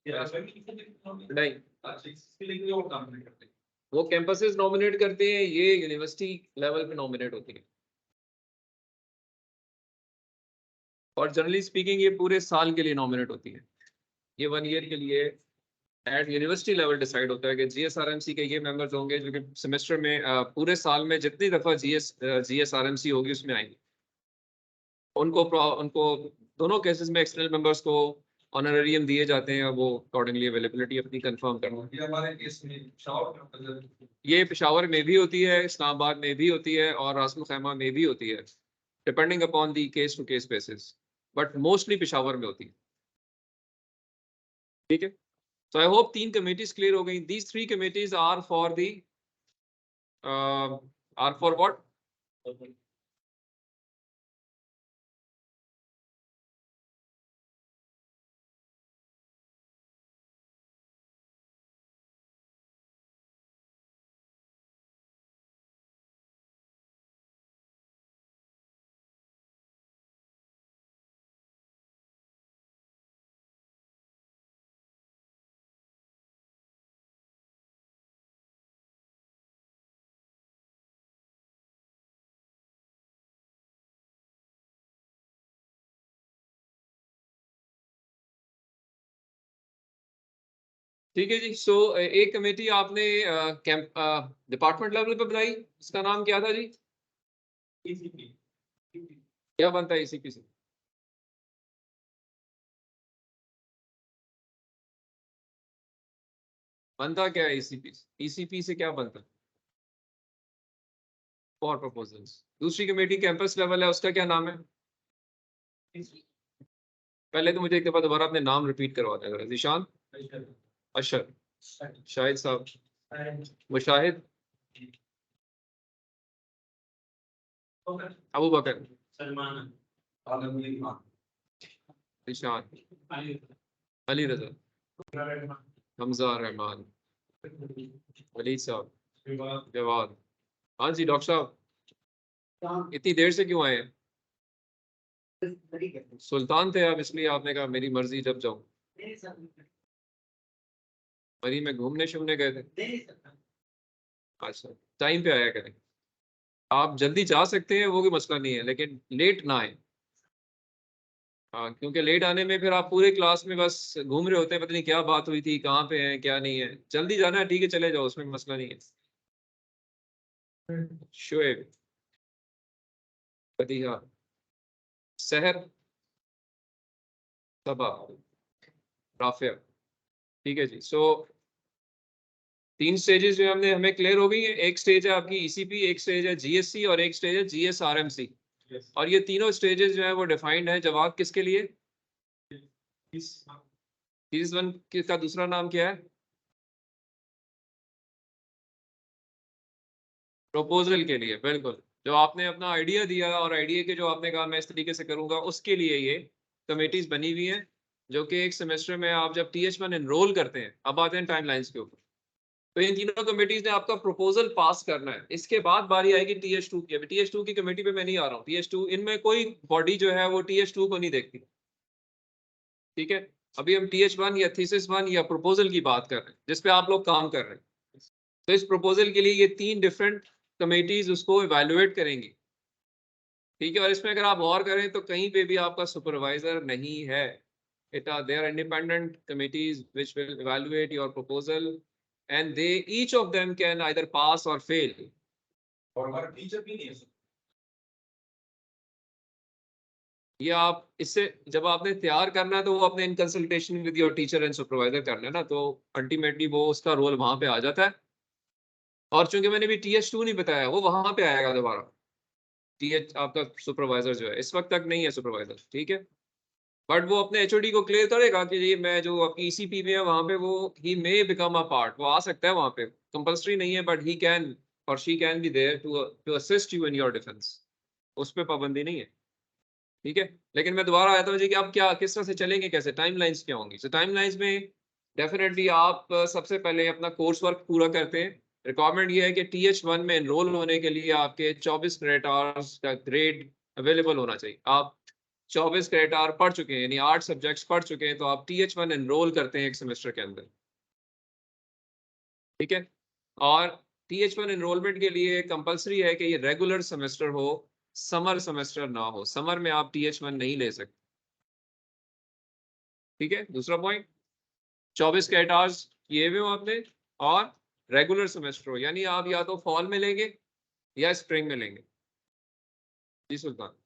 या नहीं, अच्छा इसके लिए वो काम नहीं करते वो कैंपसेस नॉमिनेट करते हैं, ये यूनिवर्सिटी लेवल पे नॉमिनेट होती है। और जनरली स्पीकिंग ये पूरे साल के लिए नॉमिनेट होती है। ये 1 ईयर के लिए एट यूनिवर्सिटी लेवल डिसाइड होता है कि GSRMC के ये मेंबर्स होंगे जो कि सेमेस्टर में पूरे साल में जितनी दफा GSRMC होगी उसमें आएंगे। उनको दोनों केसेस में एक्सटर्नल मेंबर्स को ऑनरेरियम दिए जाते हैं और वो अकॉर्डिंगली अवेलेबिलिटी अपनी कंफर्म करना है। ये हमारे केस में ये पेशावर में भी होती है, इस्लामाबाद में भी होती है और रासुल खैमा में भी होती है, depending upon the case to case basis, but mostly Peshawar में होती है। ठीक है, so I hope 3 committees clear हो गई। These 3 committees are for the are for what? ठीक है जी। सो एक कमेटी आपने डिपार्टमेंट लेवल पे बनाई, इसका नाम क्या था जी? ECP क्या बनता है ECP से? बनता क्या है ECP से? ECP से क्या बनता है? For proposals. दूसरी कमेटी कैंपस लेवल है, उसका क्या नाम है? पहले तो मुझे एक दफा दोबारा अपने नाम रिपीट करवा दें जरा। निशान, अशर, शाहिद साहब, मुशाहिद, अबू बकर, सलमान, निशान, अली रजा, हमजा रहमान, वलीद साहब, जवाद। हाँ जी डॉक्टर साहब, इतनी देर से क्यों आए हैं? सुल्तान थे आप, इसलिए आपने कहा मेरी मर्जी जब जाऊं। मरी में घूमने शूमने गए थे? अच्छा, टाइम पे आया करें। आप जल्दी जा सकते हैं, वो भी मसला नहीं है, लेकिन लेट ना आए। हाँ, क्योंकि लेट आने में फिर आप पूरे क्लास में बस घूम रहे होते हैं, पता नहीं क्या बात हुई थी, कहाँ पे हैं क्या नहीं है। जल्दी जाना है, ठीक है चले जाओ, उसमें मसला नहीं है। शोएब, बदिया, सहर, सबा, राफिया। ठीक है जी। सो 3 स्टेजेस जो हमने हमें क्लियर हो गई है। एक स्टेज है आपकी ECP, एक स्टेज है GSC और एक स्टेज है GSRMC। और ये तीनों स्टेजेस जो है वो डिफाइंड है। जवाब किसके लिए? सीरीज 1 का दूसरा नाम क्या है? प्रपोजल के लिए, बिल्कुल। जो आपने अपना आइडिया दिया और आइडिया के जो आपने कहा मैं इस तरीके से करूंगा, उसके लिए ये कमेटीज बनी हुई हैं, जो कि एक सेमेस्टर में आप जब TH1 एनरोल करते हैं। अब आते हैं टाइमलाइंस के ऊपर। तो इन तीनों कमेटीज ने आपका प्रपोजल पास करना है, इसके बाद बारी आएगी TH2 की। अभी TH2 की कमेटी पे मैं नहीं आ रहा हूँ। TH2 इनमें कोई बॉडी जो है वो TH2 को नहीं देखती, ठीक है। अभी हम TH1 या थीसिस 1 या प्रपोजल की बात कर रहे हैं जिसपे आप लोग काम कर रहे हैं। तो इस प्रपोजल के लिए ये 3 डिफरेंट कमेटीज उसको इवेलुएट करेंगी, ठीक है। और इसमें अगर आप गौर करें तो कहीं पे भी आपका सुपरवाइजर नहीं है। It are there independent committees which will evaluate your proposal and they each of them can either pass or fail. और हमारा टीचर भी नहीं है। ये आप इससे जब आपने तैयार करना है तो वो अपने in consultation with your teacher and supervisor करना है ना, तो अल्टीमेटली वो उसका रोल वहां पे आ जाता है। और चूंकि मैंने भी TH2 नहीं बताया, वो वहां पे आएगा दोबारा। TH आपका सुपरवाइजर जो है इस वक्त तक नहीं है सुपरवाइजर, ठीक है। बट वो अपने HOD को क्लियर करेगा कि ये मैं जो आपकी ECP में है वहां पे वो ही मे बिकम अ पार्ट, वो आ सकता है वहां पे, कंपल्सरी नहीं है, बट ही कैन और she can be there to assist you in your defence. उस पर पाबंदी नहीं है, ठीक है। लेकिन मैं दोबारा आता हूँ जी कि आप क्या किस तरह से चलेंगे, कैसे टाइमलाइंस क्या होंगी। तो टाइमलाइंस में डेफिनेटली आप सबसे पहले अपना कोर्स वर्क पूरा करते हैं। रिक्वायरमेंट ये है कि TH1 में एनरोल होने के लिए आपके 24 क्रेडिट आवर्स का ग्रेड अवेलेबल होना चाहिए। आप 24 क्रेडिट आवर पढ़ चुके हैं, यानी 8 सब्जेक्ट्स पढ़ चुके हैं, तो आप TH1 एनरोल करते हैं एक सेमेस्टर के अंदर, ठीक है। और TH1 एनरोलमेंट के लिए कंपलसरी है कि ये रेगुलर सेमेस्टर हो, समर सेमेस्टर ना हो। समर में आप TH1 नहीं ले सकते, ठीक है। दूसरा पॉइंट, 24 क्रेडिट आवर्स किए हुए हो आपने, और रेगुलर सेमेस्टर हो, यानी आप या तो फॉल में लेंगे या स्प्रिंग में लेंगे। जी सुल्तान,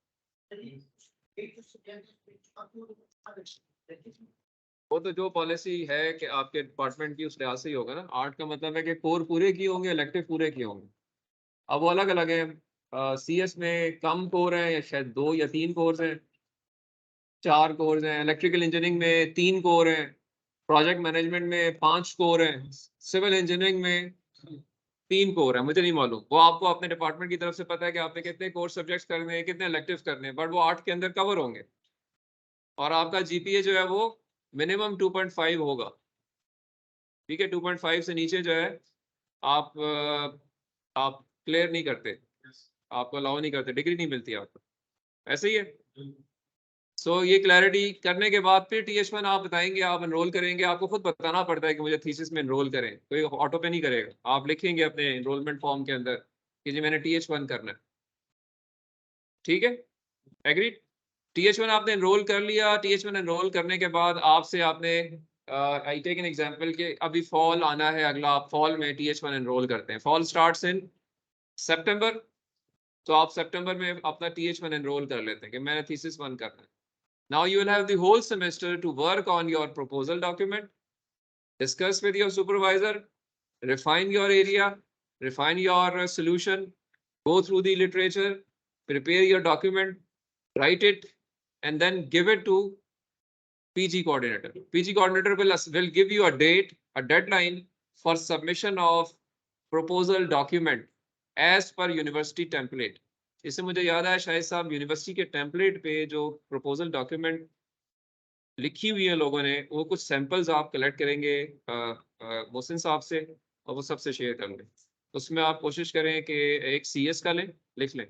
वो तो जो पॉलिसी है कि आपके डिपार्टमेंट की उस लिहाज से ही होगा ना। 8 का मतलब है कि कोर पूरे किए होंगे, इलेक्टिव पूरे किए होंगे। अब वो अलग अलग है। CS में कम कोर है, या शायद 2 या 3 कोर्स हैं, 4 कोर्स हैं। इलेक्ट्रिकल इंजीनियरिंग में 3 कोर हैं, प्रोजेक्ट मैनेजमेंट में 5 कोर हैं, सिविल इंजीनियरिंग में 3 कोर है। मुझे नहीं मालूम, वो आपको अपने डिपार्टमेंट की तरफ से पता है कि आपने कितने कोर्स सब्जेक्ट्स करने हैं, कितने इलेक्टिव्स करने हैं, बट वो 8 के अंदर कवर होंगे। और आपका GPA जो है वो मिनिमम 2.5 होगा, ठीक है। 2.5 से नीचे जो है आप क्लियर नहीं करते, आपको अलाउ नहीं करते, डिग्री नहीं मिलती आपको, ऐसे ही है। सो ये क्लैरिटी करने के बाद फिर TH1 आप बताएंगे, आप एनरोल करेंगे। आपको खुद बताना पड़ता है कि मुझे थीसिस में एनरोल करें, कोई ऑटो पे नहीं करेगा। आप लिखेंगे अपने एनरोलमेंट फॉर्म के अंदर कि जी मैंने TH1 करना है, ठीक है। एग्रीड। TH1 आपने एनरोल कर लिया। TH1 एनरोल करने के बाद आपसे आपने आई टेक एन एग्जांपल के अभी फॉल आना है अगला, आप फॉल में TH1 एनरोल करते हैं। फॉल स्टार्ट्स इन सितंबर, तो आप सितंबर में अपना TH1 एनरोल कर लेते हैं कि मैंने थीसिस 1 करना है। Now you will have the whole semester to work on your proposal document, discuss with your supervisor, refine your area, refine your solution, go through the literature, prepare your document, write it, and then give it to PG coordinator. PG coordinator will give you a date, a deadline for submission of proposal document as per university template. इससे मुझे याद आया शायद साहब university के template पे जो proposal document लिखी हुई है लोगों ने, वो कुछ सैंपल्स आप कलेक्ट करेंगे मोहसिन साहब से, और वो सबसे शेयर कर लें। उसमें आप कोशिश करें कि एक CS का लें, लिख लें,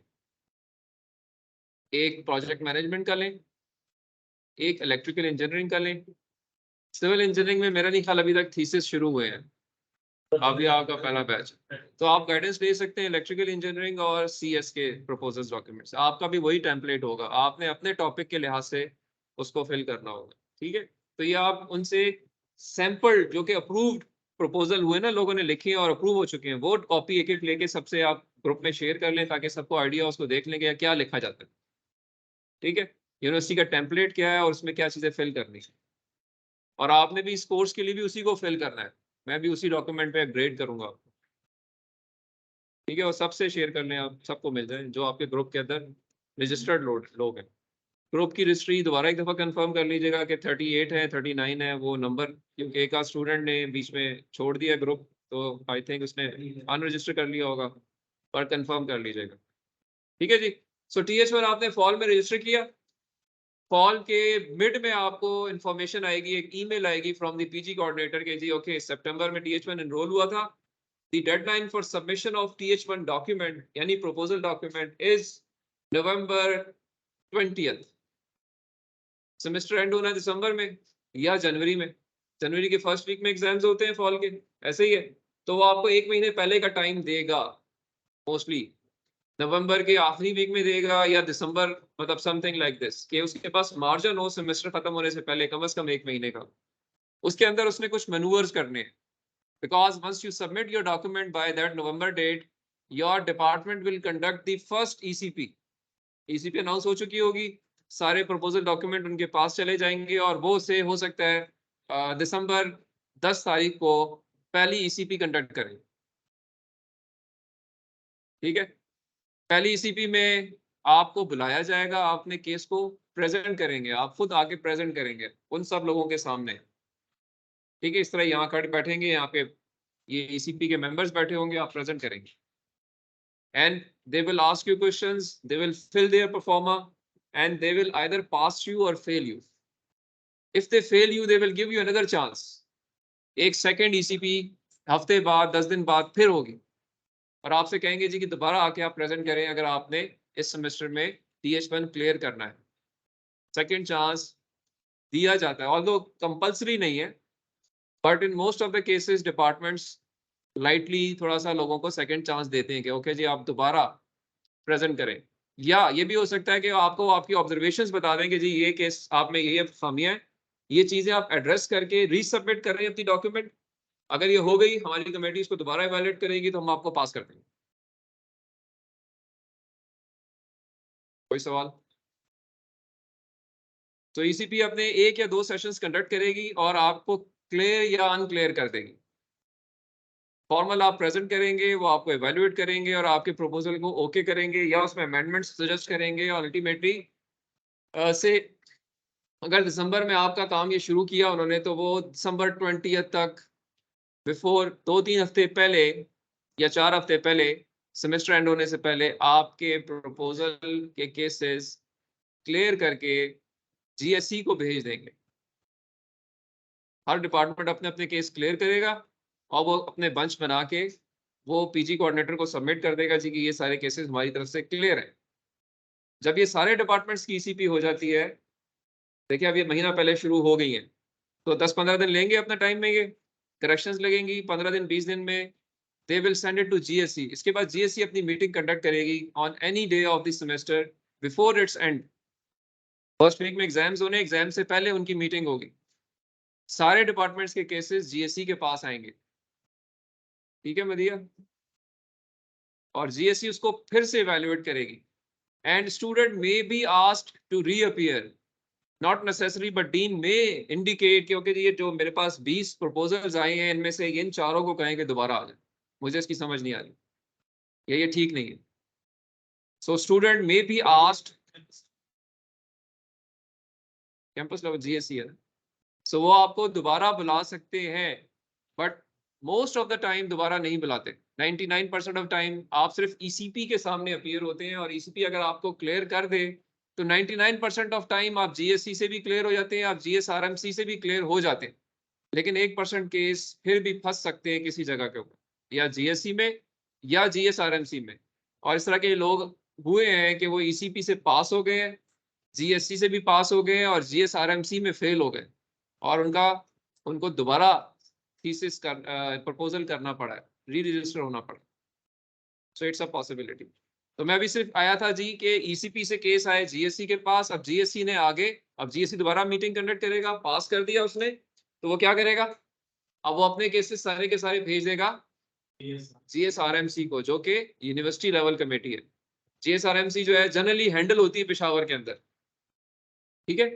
एक प्रोजेक्ट मैनेजमेंट का लें, एक इलेक्ट्रिकल इंजीनियरिंग का लें। सिविल इंजीनियरिंग में मेरा नहीं ख्याल अभी तक थीसिस शुरू हुए हैं, अभी आपका पहला बैच, तो आप गाइडेंस ले सकते हैं इलेक्ट्रिकल इंजीनियरिंग और CS के प्रपोजल डॉक्यूमेंट्स। आपका भी वही टेम्पलेट होगा, आपने अपने टॉपिक के लिहाज से उसको फिल करना होगा, ठीक है। तो ये आप उनसे सैंपल जो कि अप्रूव्ड प्रपोजल हुए ना, लोगों ने लिखे और अप्रूव हो चुके हैं, वो कॉपी एक एक लेके सबसे आप ग्रुप में शेयर कर लें ताकि सबको आइडिया उसको देख लेंगे क्या लिखा जाता है, ठीक है। यूनिवर्सिटी का टेम्पलेट क्या है और उसमें क्या चीजें फिल करनी है, और आपने भी इस कोर्स के लिए भी उसी को फिल करना है। मैं भी उसी डॉक्यूमेंट पे ग्रेड करूंगा आपको, ठीक है। और सबसे शेयर करने आप सबको मिल जाए जो आपके ग्रुप के अंदर रजिस्टर्ड लोग हैं। ग्रुप की रजिस्ट्री दोबारा एक दफ़ा कंफर्म कर लीजिएगा कि 38 है 39 है वो नंबर, क्योंकि एक आध स्टूडेंट ने बीच में छोड़ दिया ग्रुप, तो आई थिंक उसने अनरजिस्टर कर लिया होगा, पर कंफर्म कर लीजिएगा, ठीक है जी। सो TH1 आपने फॉल में रजिस्टर किया। फॉल के मिड में आपको इन्फॉर्मेशन आएगी, एक ईमेल आएगी फ्रॉम द PG कोऑर्डिनेटर के जी ओके सितंबर में TH1 एनरोल हुआ था, the deadline for submission of TH1 document, any proposal document, is November 20th. Semester and होना है दिसंबर में या जनवरी में, जनवरी के फर्स्ट वीक में एग्जाम्स होते हैं फॉल के, ऐसे ही है। तो वो आपको 1 महीने पहले का टाइम देगा, मोस्टली नवंबर के आखिरी वीक में देगा या दिसंबर, मतलब समथिंग लाइक दिस, कि उसके पास मार्जिन हो सेमेस्टर खत्म होने से पहले कम से कम 1 महीने का। उसके अंदर उसने कुछ मैनूवर्स करने हैं, because once you submit your document by that November date, your department will conduct the first ECP. ECP announce हो चुकी होगी, सारे प्रपोजल डॉक्यूमेंट उनके पास चले जाएंगे और वो से हो सकता है दिसंबर 10 तारीख को पहली ECP कंडक्ट करें। ठीक है, पहली ECP में आपको बुलाया जाएगा, आपने केस को प्रेजेंट करेंगे, आप खुद आके प्रेजेंट करेंगे उन सब लोगों के सामने। ठीक है, इस तरह यहाँ खड़े बैठेंगे, यहाँ पे ये ECP के मेंबर्स बैठे होंगे, आप प्रेजेंट करेंगे and they will ask you questions, they will fill their performa and they will either pass you or fail you. If they fail you, they will give you another chance. एक second ECP हफ्ते बाद 10 दिन बाद फिर होगी और आपसे कहेंगे जी कि दोबारा आके आप प्रेजेंट करें अगर आपने इस सेमेस्टर में TH1 क्लियर करना है। सेकेंड चांस दिया जाता है, ऑल्दो कंपल्सरी नहीं है, but in most of the cases departments lightly थोड़ा सा लोगों को सेकंड चांस देते हैं कि ओके जी आप दोबारा प्रेजेंट करें। या ये भी हो सकता है कि आपको आपकी ऑब्जर्वेशंस बता दें कि जी ये केस आप में ये खामियां हैं, ये चीजें आप एड्रेस करके रीसबमिट कर रहे हैं अपनी डॉक्यूमेंट, अगर ये हो गई हमारी कमेटी इसको दोबारा इवैल्यूएट करेगी तो हम आपको पास कर देंगे। कोई सवाल? तो ECP अपने 1 या 2 सेशंस कंडक्ट करेगी और आपको क्लियर या अनक्लियर कर देगी। फॉर्मल आप प्रेजेंट करेंगे, वो आपको एवेल्युएट करेंगे और आपके प्रपोजल को ओके करेंगे या उसमें अमेंडमेंट्स सजेस्ट करेंगे और अल्टीमेटली से अगर दिसंबर में आपका काम ये शुरू किया उन्होंने तो वो दिसंबर 20 तक बिफोर 2-3 हफ्ते पहले या 4 हफ्ते पहले सेमेस्टर एंड होने से पहले आपके प्रपोजल के केसेस क्लियर करके GSE को भेज देंगे। हर डिपार्टमेंट अपने अपने केस क्लियर करेगा और वो अपने बंच बना के वो PG कोऑर्डिनेटर को सबमिट कर देगा जी कि ये सारे केसेस हमारी तरफ से क्लियर है। जब ये सारे डिपार्टमेंट्स की ECP हो जाती है, देखिए अब ये महीना पहले शुरू हो गई है, तो 10-15 दिन लेंगे अपना टाइम में, ये करेक्शंस लगेंगी 15 दिन 20 दिन में, they will send it to GSE। इसके बाद GSE अपनी मीटिंग कंडक्ट करेगी on any day of the semester before its end. First week में एग्जाम्स होने, एग्जाम से पहले उनकी मीटिंग होगी, सारे डिपार्टमेंट्स के केसेस GSE के पास आएंगे। ठीक है मदिया, और GSE उसको फिर से इवैल्यूएट करेगी and student may be asked to reappear, not necessary but dean may indicate क्योंकि ये जो मेरे पास 20 प्रपोजल्स आए हैं इनमें से इन चारों को कहें कि दोबारा आ जाए, मुझे इसकी समझ नहीं आ रही, ये ठीक नहीं है। So student may be asked, campus level GSE है, सो वो आपको दोबारा बुला सकते हैं but most of the time दोबारा नहीं बुलाते। 99% ऑफ टाइम आप सिर्फ ECP के सामने अपीयर होते हैं और ECP अगर आपको क्लियर कर दे तो 99% ऑफ टाइम आप GSE से भी क्लियर हो जाते हैं, आप GSRMC से भी क्लियर हो जाते हैं, लेकिन 1% केस फिर भी फंस सकते हैं किसी जगह के ऊपर, या GSE में या GSRMC में। और इस तरह के लोग हुए हैं कि वो ECP से पास हो गए हैं, GSE से भी पास हो गए और GSRMC में फेल हो गए और उनको दोबारा थीसिस प्रपोजल करना पड़ा है, री रजिस्टर होना पड़ा। So it's a possibility. तो मैं भी सिर्फ आया था जी कि ECP से केस आए GSE के पास, अब GSE ने आगे, अब GSE दोबारा मीटिंग कंडक्ट करेगा, पास कर दिया उसने तो वो क्या करेगा, अब वो अपने केसेस सारे के सारे भेज देगा GSRMC को, जो कि यूनिवर्सिटी लेवल कमेटी है। GSRMC जो है जनरली हैंडल होती है पेशावर के अंदर। ठीक है,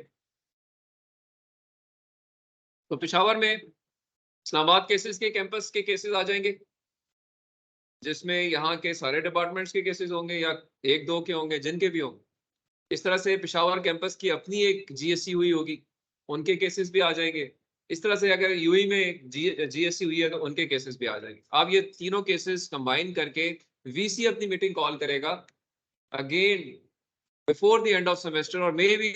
तो पेशावर में इस्लामाबाद केसेस के कैंपस के केसेस आ जाएंगे जिसमें यहाँ के सारे डिपार्टमेंट्स के केसेस होंगे या 1-2 के होंगे, जिनके भी होंगे। इस तरह से पेशावर कैंपस की अपनी एक GSE हुई होगी, उनके केसेस भी आ जाएंगे। इस तरह से अगर UAE में GSE हुई है तो उनके केसेस भी आ जाएंगे। अब ये तीनों केसेस कंबाइन करके VC अपनी मीटिंग कॉल करेगा again before the end of semester और maybe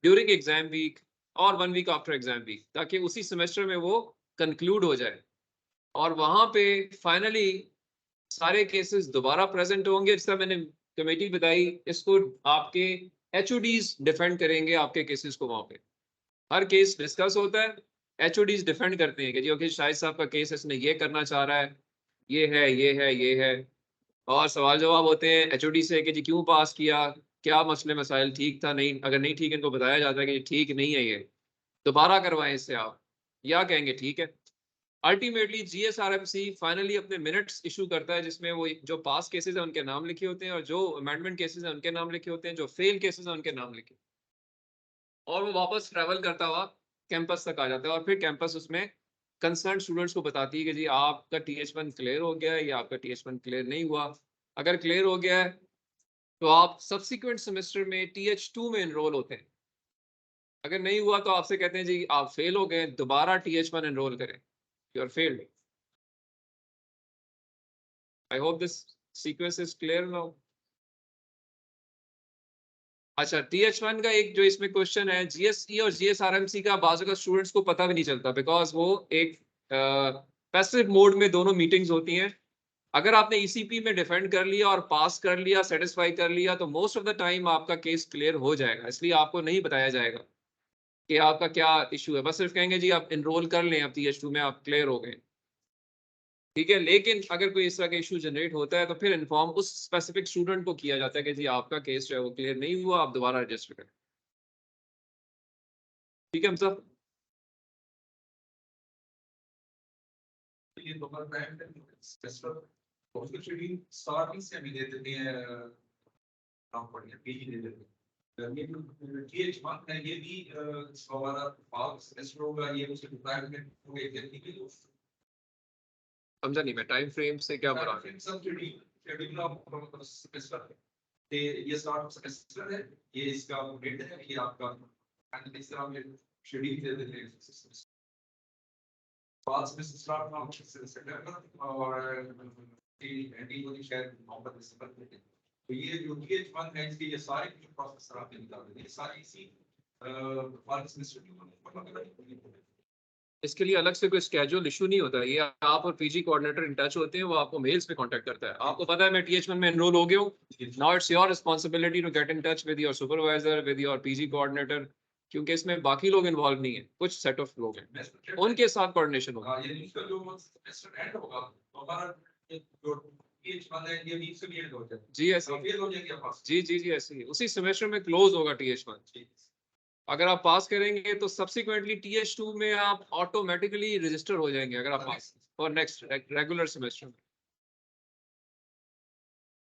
during exam week और 1 वीक आफ्टर एग्जाम वीक, ताकि उसी सेमेस्टर में वो कंक्लूड हो जाए और वहां पे फाइनली सारे केसेस दोबारा प्रेजेंट होंगे। जैसा मैंने कमेटी बताई, इसको आपके एचओडीज डिफेंड करेंगे आपके केसेस को। वहां पे हर केस डिस्कस होता है, एचओडीज डिफेंड करते हैं कि जी ओके शाहिद साहब का केस इसने ये करना चाह रहा है, ये है, ये है, ये है। और सवाल जवाब होते हैं एचओडी से कि जी क्यों पास किया, क्या मसले मसाइल ठीक था, नहीं, अगर नहीं ठीक है इनको बताया जाता है कि ठीक नहीं है, ये दोबारा करवाएं इससे आप, या कहेंगे ठीक है। अल्टीमेटली जीएसआरएमसी फाइनली अपने मिनट्स इशू करता है, जिसमें वो जो पास केसेस हैं उनके नाम लिखे होते हैं, और जो अमेंडमेंट केसेस हैं उनके नाम लिखे होते हैं, जो फेल केसेस हैं उनके नाम लिखे, और वो वापस ट्रैवल करता हुआ कैंपस तक आ जाता है। और फिर कैंपस उसमें कंसर्न स्टूडेंट्स को बताती है कि जी आपका TH1 क्लियर हो गया है या आपका TH1 क्लियर नहीं हुआ। अगर क्लियर हो गया है तो आप सब्सिक्वेंट सेमेस्टर में TH2 में एनरोल होते हैं। अगर नहीं हुआ तो आपसे कहते हैं जी आप फेल हो गए, दोबारा TH1 एनरोल करें, you are failed. I hope this sequence is clear now. अच्छा, TH1 का एक जो इसमें क्वेश्चन है, GSE और GSRMC का बाजू का स्टूडेंट्स को पता भी नहीं चलता, बिकॉज वो एक पैसिव मोड में दोनों मीटिंग्स होती हैं। अगर आपने ECP में डिफेंड कर लिया और पास कर लिया, सेटिस्फाई कर लिया, तो मोस्ट ऑफ द टाइम आपका केस क्लियर हो जाएगा। इसलिए आपको नहीं बताया जाएगा कि आपका क्या इशू है, बस सिर्फ कहेंगे जी आप एनरोल कर लें, अब TH2 में आप क्लियर हो गए, ठीक है। लेकिन अगर कोई इस तरह का इशू जनरेट होता है तो फिर इन्फॉर्म उस स्पेसिफिक स्टूडेंट को किया जाता है कि जी आपका केस जो है वो क्लियर नहीं हुआ, आप दोबारा रजिस्टर करें, ठीक है। हम सब ये दोबारा टाइम स्पेसिफिक उसको शेड्यूल स्टार्टिंग से भी दे देते हैं, काम पड़ेगा पीजी दे देते हैं। ये जो TH1 है ये भी हमारा पास सेमेस्टर होगा, ये उसके रिक्वायरमेंट होंगे जल्दी के लोग समझा नहीं मैं, टाइम फ्रेम से क्या बुरा है? सब शेड्यूल ऑफ सेमेस्टर है, ये स्टार्ट ऑफ सेमेस्टर है, ये इसका मिड है, ये आपका एंड इस तरह में शेड्यूल दे देते हैं। पास में स्टार्ट ना सितंबर और एंडी को शायद नवंबर दिसंबर में। तो ये जो TH1 है इसके ये सारे जो प्रोसेस आपने निकाल दिए, ये सारी इसी पास सेमेस्टर में इसके लिए अलग से कोई स्केड्यूल इशू नहीं होता, ये आप और पीजी कोऑर्डिनेटर इन टच होते हैं, वो आपको मेल्स पे कांटेक्ट करता है। आपको पता है मैं TH1 में एनरोल हो गया हूँ, now it's your responsibility to get in touch with your supervisor, with your PG coordinator, क्योंकि इसमें बाकी लोग इन्वॉल्व नहीं है, कुछ सेट ऑफ लोग हैं, उनके साथ कोऑर्डिनेशन होगा। ये इसका जो सेमेस्टर एंड होगा तो हमारा जो TH1 है ये भी इससे भी एंड हो जाएगा जी ऐसे फेल हो जाएगी आप जी ऐसे ही उसी सेमेस्टर में क्लोज होगा TH1। अगर आप पास करेंगे तो सब्सिक्वेंटली TH2 में आप ऑटोमेटिकली रजिस्टर हो जाएंगे, अगर आप पास और नेक्स्ट रेगुलर सेमेस्टर में,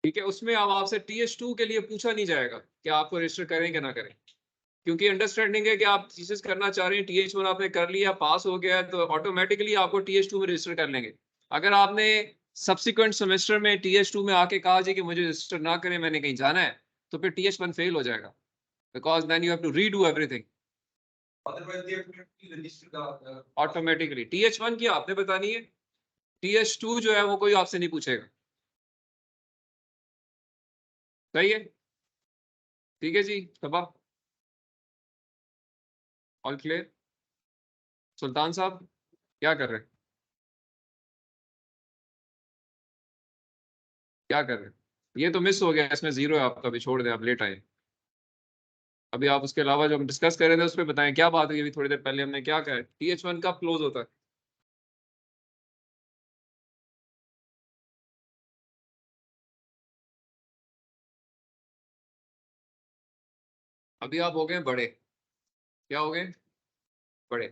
ठीक है। उसमें अब आपसे TH2 के लिए पूछा नहीं जाएगा कि आपको रजिस्टर करें कि ना करें, क्योंकि अंडरस्टैंडिंग है कि आप थीसिस करना चाह रहे हैं, TH1 आपने कर लिया, पास हो गया, तो ऑटोमेटिकली आपको TH2 में रजिस्टर कर लेंगे। अगर आपने सब्सिक्वेंट सेमेस्टर में TH2 में आके कहा जी कि मुझे रजिस्टर ना करें, मैंने कहीं जाना है, तो फिर TH1 फेल हो जाएगा, because then you have to redo everything automatically. TH1 की आपने बतानी है, TH2 जो है वो कोई आपसे नहीं पूछेगा, सही है, ठीक है जी। तबाह ऑल क्लियर? सुल्तान साहब क्या कर रहे हैं, क्या कर रहे हैं? ये तो मिस हो गया, इसमें 0 है आपका, भी छोड़ दें, आप लेट आए। अभी आप उसके अलावा जो हम डिस्कस कर रहे थे उस पर बताएं, क्या बात हुई अभी थोड़ी देर पहले हमने क्या कहा है, TH1 कब क्लोज होता है? अभी आप हो गए बड़े, क्या हो गए बड़े,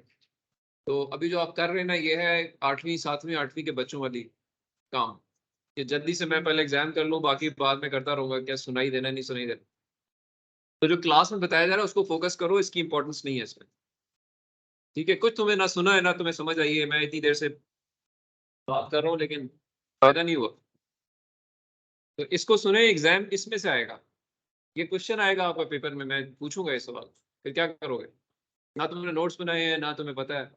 तो अभी जो आप कर रहे हैं ना, ये है 8वीं 7वीं 8वीं के बच्चों वाली काम, कि जल्दी से मैं पहले एग्जाम कर लूँ, बाकी बाद में करता रहूंगा, क्या सुनाई देना नहीं सुनाई देना। तो जो क्लास में बताया जा रहा है उसको फोकस करो, इसकी इंपॉर्टेंस नहीं है इसमें, ठीक है। कुछ तुम्हें ना सुना है ना तुम्हें समझ आई है, मैं इतनी देर से बात कर रहा हूँ लेकिन फायदा नहीं हुआ, तो इसको सुने, एग्जाम इसमें से आएगा, ये क्वेश्चन आएगा आपका पेपर में, मैं पूछूंगा ये सवाल, फिर क्या करोगे? ना तुमने नोट्स बनाए हैं ना तुम्हें पता है,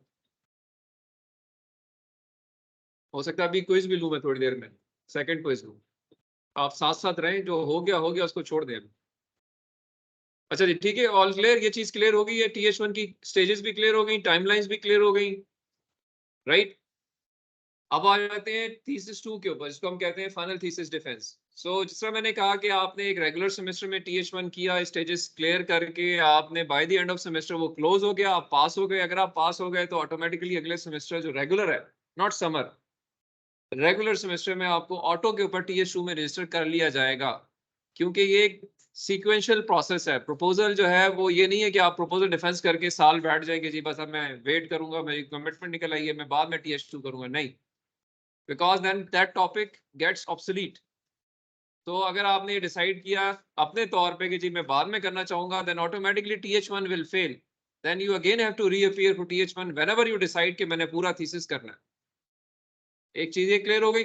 हो सकता है अभी क्विज भी लूँ मैं थोड़ी देर में, सेकंड क्विज लूँ, आप साथ साथ रहें, जो हो गया उसको छोड़ दें। अच्छा जी, ठीक है, ऑल क्लियर, ये चीज क्लियर हो गई है, TH1 की स्टेजेस भी क्लियर हो गई, टाइमलाइंस भी क्लियर हो गई, राइट? अब आ जाते हैं थीसिस 2 के ऊपर, जिसको हम कहते हैं फाइनल थीसिस डिफेंस। सो जिस तरह मैंने कहा कि आपने एक रेगुलर सेमेस्टर में TH1 किया, स्टेजेस क्लियर करके आपने by the end of semester वो क्लोज हो गया, आप पास हो गए। अगर आप पास हो गए तो ऑटोमेटिकली अगले सेमेस्टर जो रेगुलर है, नॉट समर, रेगुलर सेमेस्टर में आपको ऑटो के ऊपर TH2 में रजिस्टर कर लिया जाएगा, क्योंकि ये एक सीक्वेंशियल प्रोसेस है। प्रपोजल जो है वो ये नहीं है कि आप प्रपोजल डिफेंस करके साल बैठ जाएंगे, जी बस अब मैं वेट करूंगा, मेरी कमिटमेंट निकल आई है, मैं बाद में TH2 करूंगा, नहीं, because then that topic gets obsolete. तो अगर आपने ये डिसाइड किया अपने तौर पे कि जी मैं बाद में करना चाहूंगा, then automatically TH1 will fail, then you again have to reappear for TH1 whenever you decide कि मैंने पूरा थीसिस करना है। एक चीज ये क्लियर हो गई?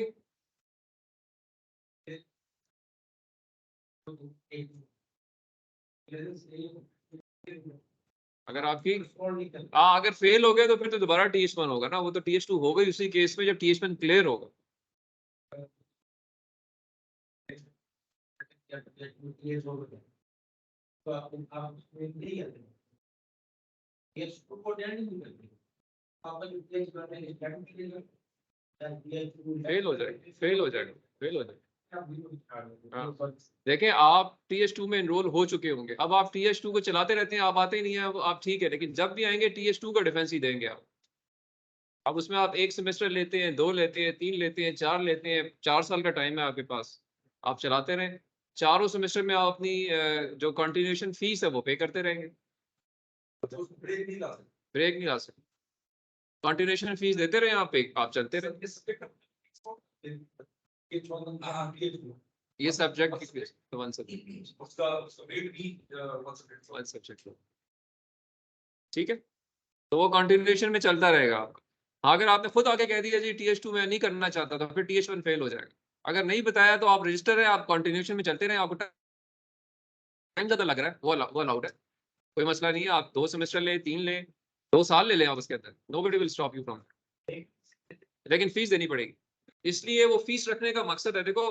अगर आपकी अगर फेल हो गया तो फिर तो दोबारा TH1 होगा ना, वो तो TH2 होगा ही उसी केस में जब TH1 क्लियर होगा। फेल हो जाएगा, फेल हो जाएगा, फेल हो जाएगा। हाँ। देखें, आप TH2 में एनरोल हो चुके होंगे, अब आप TH2 को चलाते रहते हैं, आप आते ही नहीं है, अब आप ठीक है, लेकिन जब भी आएंगे TH2 का डिफेंस ही देंगे आप। अब उसमें आप एक सेमेस्टर लेते हैं, 2 लेते हैं, 3 लेते हैं, 4 लेते हैं, 4 साल का टाइम है आपके पास, आप चलाते रहें। चारों सेमेस्टर में आप अपनी जो कंटिन्यूएशन फीस है वो पे करते रहेंगे, ब्रेक नहीं ला सकते, कंटिन्यूएशन फीस देते रहे आप, पे आप चलते रहे। ये सब्जेक्ट तो वन सब्जेक्ट, उसका रेट भी वन सब्जेक्ट, ठीक है, तो वो कंटिन्यूएशन में चलता रहेगा आपका। अगर आपने खुद आके कह दिया जी TH2 में नहीं करना चाहता, तो फिर TH1 फेल हो जाएगा। अगर नहीं बताया तो आप रजिस्टर है, आप कंटिन्यूएशन में चलते रहे, आपको टाइम ज्यादा लग रहा है, वो अलाउड है, कोई मसला नहीं है। आप 2 सेमेस्टर ले, 3 ले, 2 साल ले लें आप उसके अंदर, nobody will stop you from, लेकिन फीस देनी पड़ेगी। इसलिए वो फीस रखने का मकसद है, देखो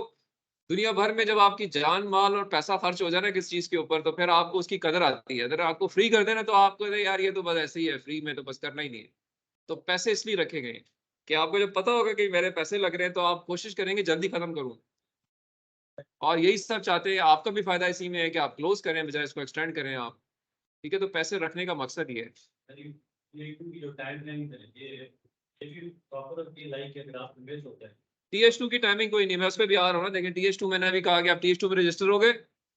दुनिया भर में जब आपकी जान माल और पैसा खर्च हो जाए ना किस चीज के ऊपर, तो फिर आपको उसकी कदर आती है। अगर आपको फ्री कर देना तो आपको यार ये तो बस ऐसे ही है, फ्री में तो बस करना ही नहीं है। तो पैसे इसलिए रखे गए हैं कि आपको जब पता होगा कि मेरे पैसे लग रहे हैं, तो आप कोशिश करेंगे जल्दी खत्म करूं, और यही सब चाहते हैं। आपका भी फायदा इसी में है कि आप क्लोज करें बजाय इसको एक्सटेंड करें आप, ठीक है। तो पैसे रखने का मकसद ये है। TH2 की टाइमिंग कोई नहीं, मैं उस पर भी आ रहा हूँ ना। देखिए TH2 मैंने अभी कहा कि आप TH2 में रजिस्टर हो गए,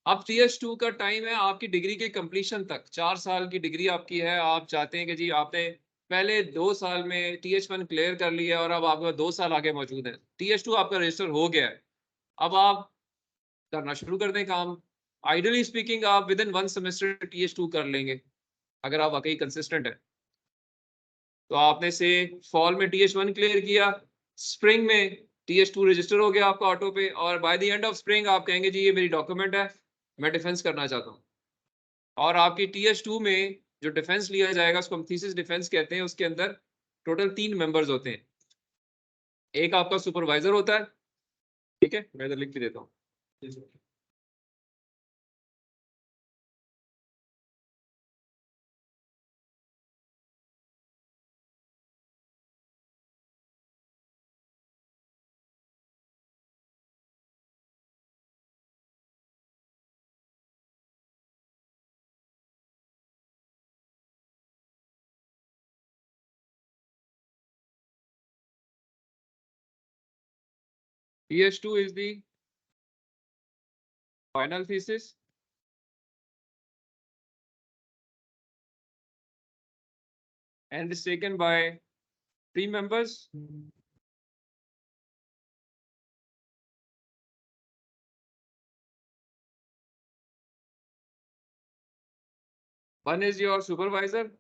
अब TH2 का टाइम है आपकी डिग्री के कंप्लीशन तक। 4 साल की डिग्री आपकी है, आप चाहते हैं कि जी आपने पहले 2 साल में TH1 क्लियर कर लिया और अब आपका 2 साल आगे मौजूद है, TH2 आपका रजिस्टर हो गया है, अब आप करना शुरू कर दें काम। आइडियली स्पीकिंग आप विद इन 1 सेमेस्टर TH2 कर लेंगे अगर आप वाकई कंसिस्टेंट है। तो आपने से फॉल में TH1 क्लियर किया, स्प्रिंग में TH2 रजिस्टर हो गया आपका ऑटो पे, और by the end of spring आप कहेंगे जी ये मेरी डॉक्यूमेंट है, मैं डिफेंस करना चाहता हूँ। और आपकी TH2 में जो डिफेंस लिया जाएगा उसको हम थीसिस डिफेंस कहते हैं। उसके अंदर टोटल 3 मेंबर्स होते हैं, एक आपका सुपरवाइजर होता है, ठीक है, मैं इधर लिख भी देता हूँ। TH2 is the final thesis and is taken by 3 members. One is your supervisor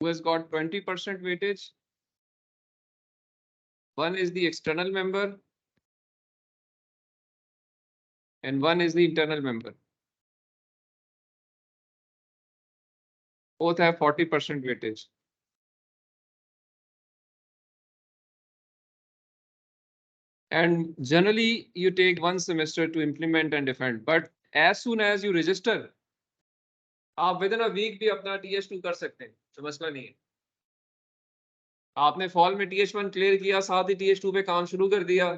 who has got 20% weightage. One is the external member and one is the internal member. Both have 40% weightage. And generally you take 1 semester to implement and defend, but as soon as you register, आप within a week भी अपना TH2 कर सकते हैं, तो मसला नहीं है। आपने फॉल में TH1 क्लियर किया, साथ ही TH2 पे काम शुरू कर दिया,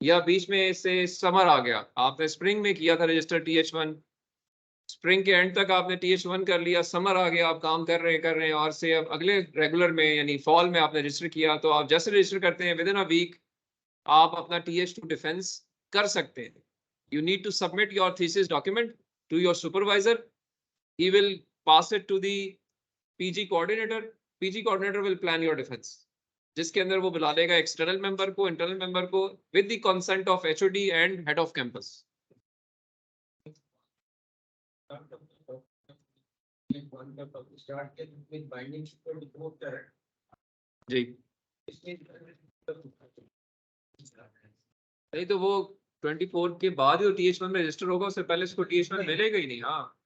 या बीच में से समर आ गया, आपने स्प्रिंग में किया था रजिस्टर TH1, स्प्रिंग के एंड तक आपने TH1 कर लिया, समर आ गया, आप काम कर रहे हैं, और से अब अगले रेगुलर में यानी फॉल में आपने रजिस्टर किया, तो आप जैसे रजिस्टर करते हैं विद इन अ वीक आप अपना TH2 डिफेंस कर सकते हैं. You need to submit your thesis document to your supervisor. He will pass it to the PG coordinator. PG coordinator will plan your defense. जिसके अंदर वो बुला लेगा एक्सटर्नल मेंबर को, इंटरनल मेंबर को, with the consent of HOD and head of campus. जी नहीं तो वो 24 के बाद ही TH1 में रजिस्टर होगा, उससे पहले इसको TH1 मिलेगा ही नहीं. हाँ,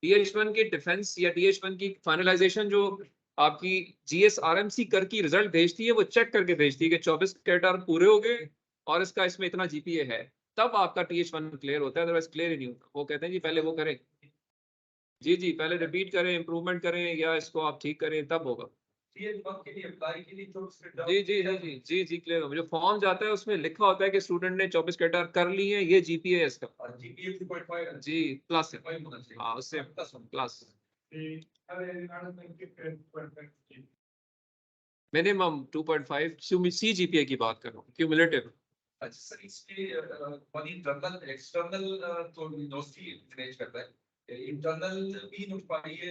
TH1 की डिफेंस या TH1 की फाइनलाइजेशन जो आपकी GSRMC कर की रिजल्ट भेजती है, वो चेक करके भेजती है कि 24 कैरेक्टर पूरे हो गए और इसमें इतना GPA है, तब आपका TH1 क्लियर होता है, अदरवाइज क्लियर ही नहीं होता. वो कहते हैं जी पहले वो करें, जी पहले रिपीट करें, इंप्रूवमेंट करें, या इसको आप ठीक करें, तब होगा. जी क्लियर हो. जो फॉर्म जाता है उसमें लिखा होता है कि स्टूडेंट ने 24 कैरेक्टर कर लिए हैं, ये GPA है इसका. जी प्लस है. हाँ उससे प्लस मिनिमम 2.5 CGPA की बात कर रहा हूँ, क्यूमुलेटिव. अच्छा सर, इसके एक्सटर्नल तो यूनिवर्सिटी मैनेज करता है, इंटरनल भी नोटिफाई है,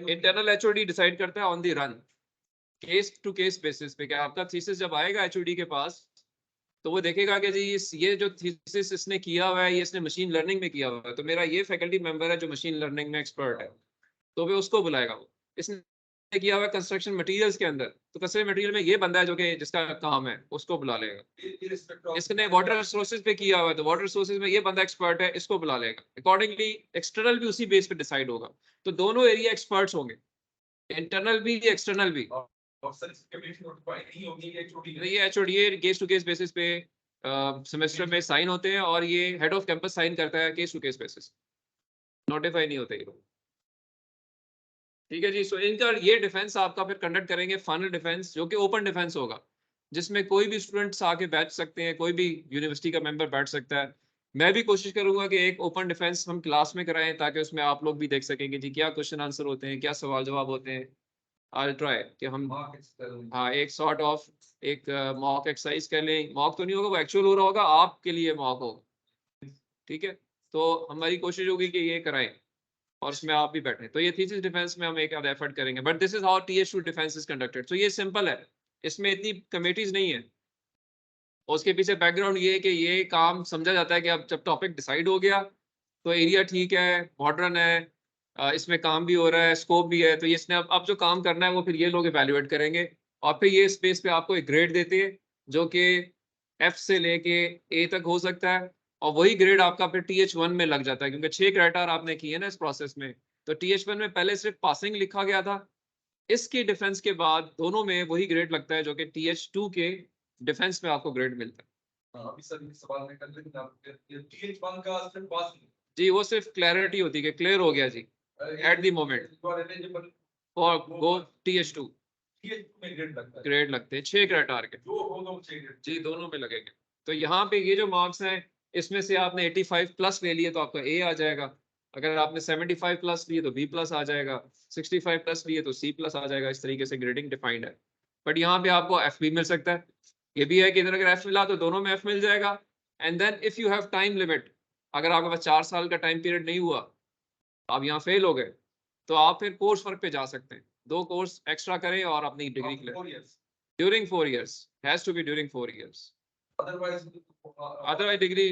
इंटरनल HOD डिसाइड करता है on the run, case to case basis पे. क्या आपका थीसिस जब आएगा HOD के पास, तो वो देखेगा कि जी ये जो थीसिस इसने किया हुआ है, ये इसने मशीन लर्निंग में किया हुआ है, तो मेरा ये फैकल्टी मेंबर है जो मशीन लर्निंग में एक्सपर्ट है, तो वे उसको बुलाएगा. वो इसने किया हुआ है कंस्ट्रक्शन मटेरियल्स के अंदर, तो कंस्ट्रक्शन मटेरियल में ये बंदा है जो कि जिसका काम है, उसको बुला लेगा. इसने वाटर रिसोर्सेज पे किया हुआ है, तो वाटर रिसोर्सेज में ये बंदा एक्सपर्ट है, इसको बुला लेगा. अकॉर्डिंगली एक्सटर्नल भी उसी बेस पे डिसाइड होगा. तो दोनों एरिया एक्सपर्ट्स होंगे, इंटरनल भी एक्सटर्नल भी. ये HOD case to case basis पे सेमेस्टर में साइन होते हैं, और ये हेड ऑफ कैंपस साइन करता है case to case basis, notify नहीं होते ये लोग. ठीक है जी. सो इनका ये डिफेंस आपका फिर कंडक्ट करेंगे, फाइनल डिफेंस, जो कि ओपन डिफेंस होगा, जिसमें कोई भी स्टूडेंट्स आके बैठ सकते हैं, कोई भी यूनिवर्सिटी का मेंबर बैठ सकता है. मैं भी कोशिश करूंगा कि एक ओपन डिफेंस हम क्लास में कराएं, ताकि उसमें आप लोग भी देख सकें कि जी क्या क्वेश्चन आंसर होते हैं, क्या सवाल जवाब होते हैं. आई ट्राई कि हम हाँ एक सॉर्ट ऑफ एक मॉक एक्सरसाइज कर लें. मॉक तो नहीं होगा, वो एक्चुअल हो रहा होगा, आपके लिए मॉक होगा. ठीक है, तो हमारी कोशिश होगी कि ये कराएं और उसमें आप भी बैठे. तो ये थीसिस डिफेंस में हम एक आधा एफर्ट करेंगे, but this is how TH2 defence is conducted. तो ये सिंपल है, इसमें इतनी कमेटीज नहीं है. उसके पीछे बैकग्राउंड ये है कि ये काम समझा जाता है कि अब जब टॉपिक डिसाइड हो गया, तो एरिया ठीक है, मॉडर्न है, इसमें काम भी हो रहा है, स्कोप भी है, तो ये इसने अब जो काम करना है वो फिर ये लोग इवेल्युएट करेंगे, और फिर ये स्पेस पे आपको एक ग्रेड देते हैं, जो कि F से लेके A तक हो सकता है, और वही ग्रेड आपका फिर TH1 में लग जाता है, क्योंकि 6 क्राइटेरिया आपने किए ना इस प्रोसेस में. तो TH1 में पहले सिर्फ पासिंग लिखा गया था, इसकी डिफेंस के बाद दोनों में वही ग्रेड लगता है, जो कि TH2 के डिफेंस में आपको ग्रेड मिलता है. अभी सर एक सवाल मैं कर लेता हूं, TH1 का सिर्फ पास जी वो सिर्फ क्लैरिटी होती है कि क्लियर हो गया जी at the moment, for go TH2 grade लगते हैं 6 क्राइटेरिया के. जी दोनों में लगेंगे. तो यहाँ पे ये जो मार्क्स हैं, इसमें से आपने 85 प्लस ले लिए तो आपका A आ जाएगा, अगर आपने 75 प्लस लिए तो B प्लस आ जाएगा, 65 प्लस लिए तो C प्लस आ जाएगा. इस तरीके से ग्रेडिंग डिफाइंड है. बट यहाँ पे आपको F भी मिल सकता है. ये भी है कि इधर अगर F मिला तो दोनों में F मिल जाएगा. And then if you have time limit, अगर आपके पास 4 साल का टाइम पीरियड नहीं हुआ, आप यहाँ फेल हो गए, तो आप फिर कोर्स वर्क पे जा सकते हैं, 2 कोर्स एक्स्ट्रा करें और अपनी degree clear during 4 years, has to be during 4 years, otherwise degree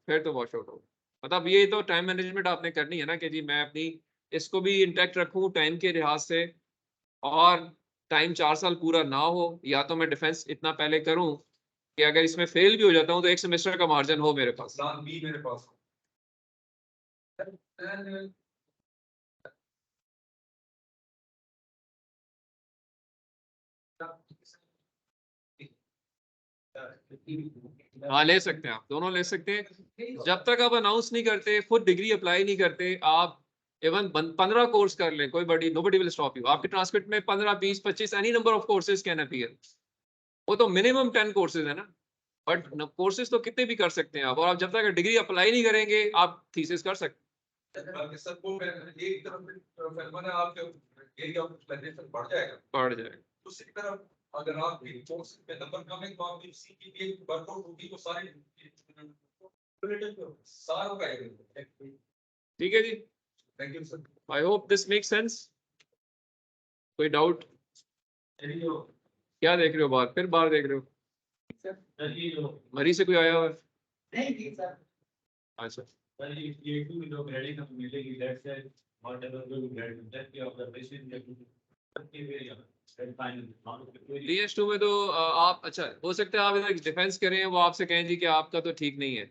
फिर तो वॉश आउट हो. मतलब ये तो टाइम मैनेजमेंट आपने करनी है ना, कि जी मैं अपनी इसको भी इंटैक्ट रखूं टाइम के लिहाज से, और टाइम 4 साल पूरा ना हो, या तो मैं डिफेंस इतना पहले करूं कि अगर इसमें फेल भी हो जाता हूं तो 1 सेमेस्टर का मार्जिन हो मेरे पास. हाँ ले सकते हैं, आप दोनों ले सकते हैं. जब तक आप अनाउंस नहीं करते, खुद डिग्री अप्लाई नहीं करते, आप इवन 15 कोर्स कर लें, कोई बड़ी नोबडी विल स्टॉप यू। आपके ट्रांसक्रिप्ट में 15, 20, 25 any number of courses can appear. वो तो मिनिमम 10 कोर्सेज है ना, बट कोर्सेज तो कितने भी कर सकते हैं आप, और आप जब तक डिग्री अप्लाई नहीं करेंगे आप थीसिस कर सकते हैं। सबको एक तरफ मैंने आपके एरिया ऑफ स्पेशलाइजेशन बढ़ जाएगा, पढ़ जाए। दूसरी तरफ अगर आप कोर्स पे नंबर कम है तो आपकी सीपीए वर्कआउट होगी तो सारे सारों का ठीक है जी, thank you sir. I hope this make sense. कोई डाउट? क्या देख रहे हो बाहर, फिर बाहर देख रहे हो? मरी से कोई आया हुआ है? नहीं सर। अच्छा, सर ये टू जो ग्रेडिंग हमें मिलेगी, लेट्स से व्हाटएवर जो ग्रेडिंग दैट की ऑब्जर्वेशन या सबके वेरिएबल DS2 में तो आप, अच्छा हो सकता है आप इधर डिफेंस करें, वो आपसे कहें जी कि आपका तो ठीक नहीं है,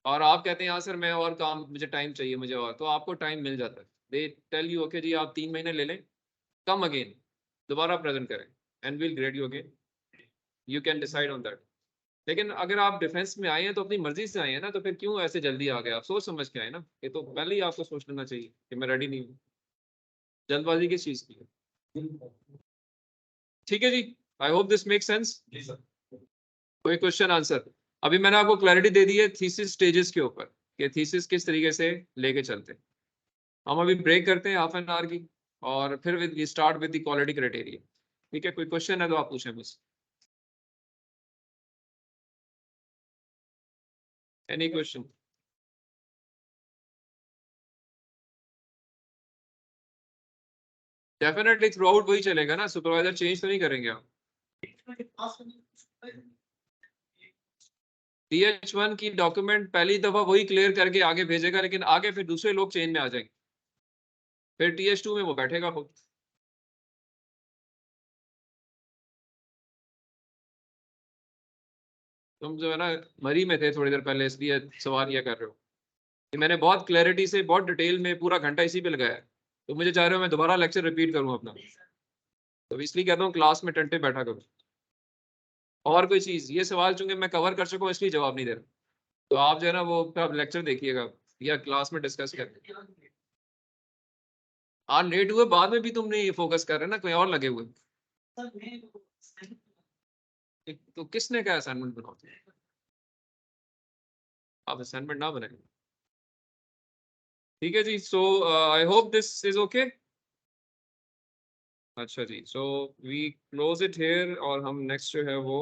और आप कहते हैं हाँ सर मैं और काम, मुझे टाइम चाहिए मुझे, और तो आपको टाइम मिल जाता है। दे टेल यू ओके जी आप 3 महीने ले लें, कम अगेन, दोबारा प्रेजेंट करें and will grade you again, you can decide on that. लेकिन अगर आप डिफेंस में आए हैं तो अपनी मर्जी से आए हैं ना, तो फिर क्यों ऐसे जल्दी आ गए? आप सोच समझ के आए ना, ये तो पहले ही आपको सोच लेना चाहिए कि मैं रेडी नहीं हूँ। जल्दबाजी किस चीज़ की है? ठीक है जी, I hope this make sense. जी सर। कोई क्वेश्चन आंसर? अभी मैंने आपको क्लैरिटी दे दी है थीसिस स्टेजेस के ऊपर, कि थीसिस किस तरीके से लेके चलते हैं। हम अभी ब्रेक करते हैं हाफ एन आवर की, और फिर we start with the quality criteria. ठीक है, कोई क्वेश्चन है तो आप पूछें मुझसे। Any question? Definitely throughout वही चलेगा ना, सुपरवाइजर चेंज तो नहीं करेंगे आप। DH1 की डॉक्यूमेंट पहली दफा वही क्लियर करके आगे भेजेगा, लेकिन आगे फिर दूसरे लोग चेंज में आ जाएंगे, फिर TH2 में वो बैठेगा खुद। तुम जो है ना मरी में थे थोड़ी देर पहले, इसलिए सवाल ये कर रहे हो कि मैंने बहुत क्लैरिटी से बहुत डिटेल में पूरा घंटा इसी पे लगाया, तो मुझे चाह रहे हो मैं दोबारा लेक्चर रिपीट करूं अपना, तो इसलिए कहता हूँ क्लास में टंटे बैठा करो। और कोई चीज, ये सवाल चूंकि मैं कवर कर चुका हूँ इसलिए जवाब नहीं दे रहा, तो आप जो है ना वो आप लेक्चर देखिएगा या क्लास में डिस्कस कर। आज लेट हुए बाद में भी तुम नहीं फोकस कर रहे ना, कोई और लगे हुए। तो किसने कहा असाइनमेंट बनाओ? आप असाइनमेंट ना बनाए। ठीक है जी, so I hope this is okay. अच्छा जी, so we close it here, और हम नेक्स्ट जो है वो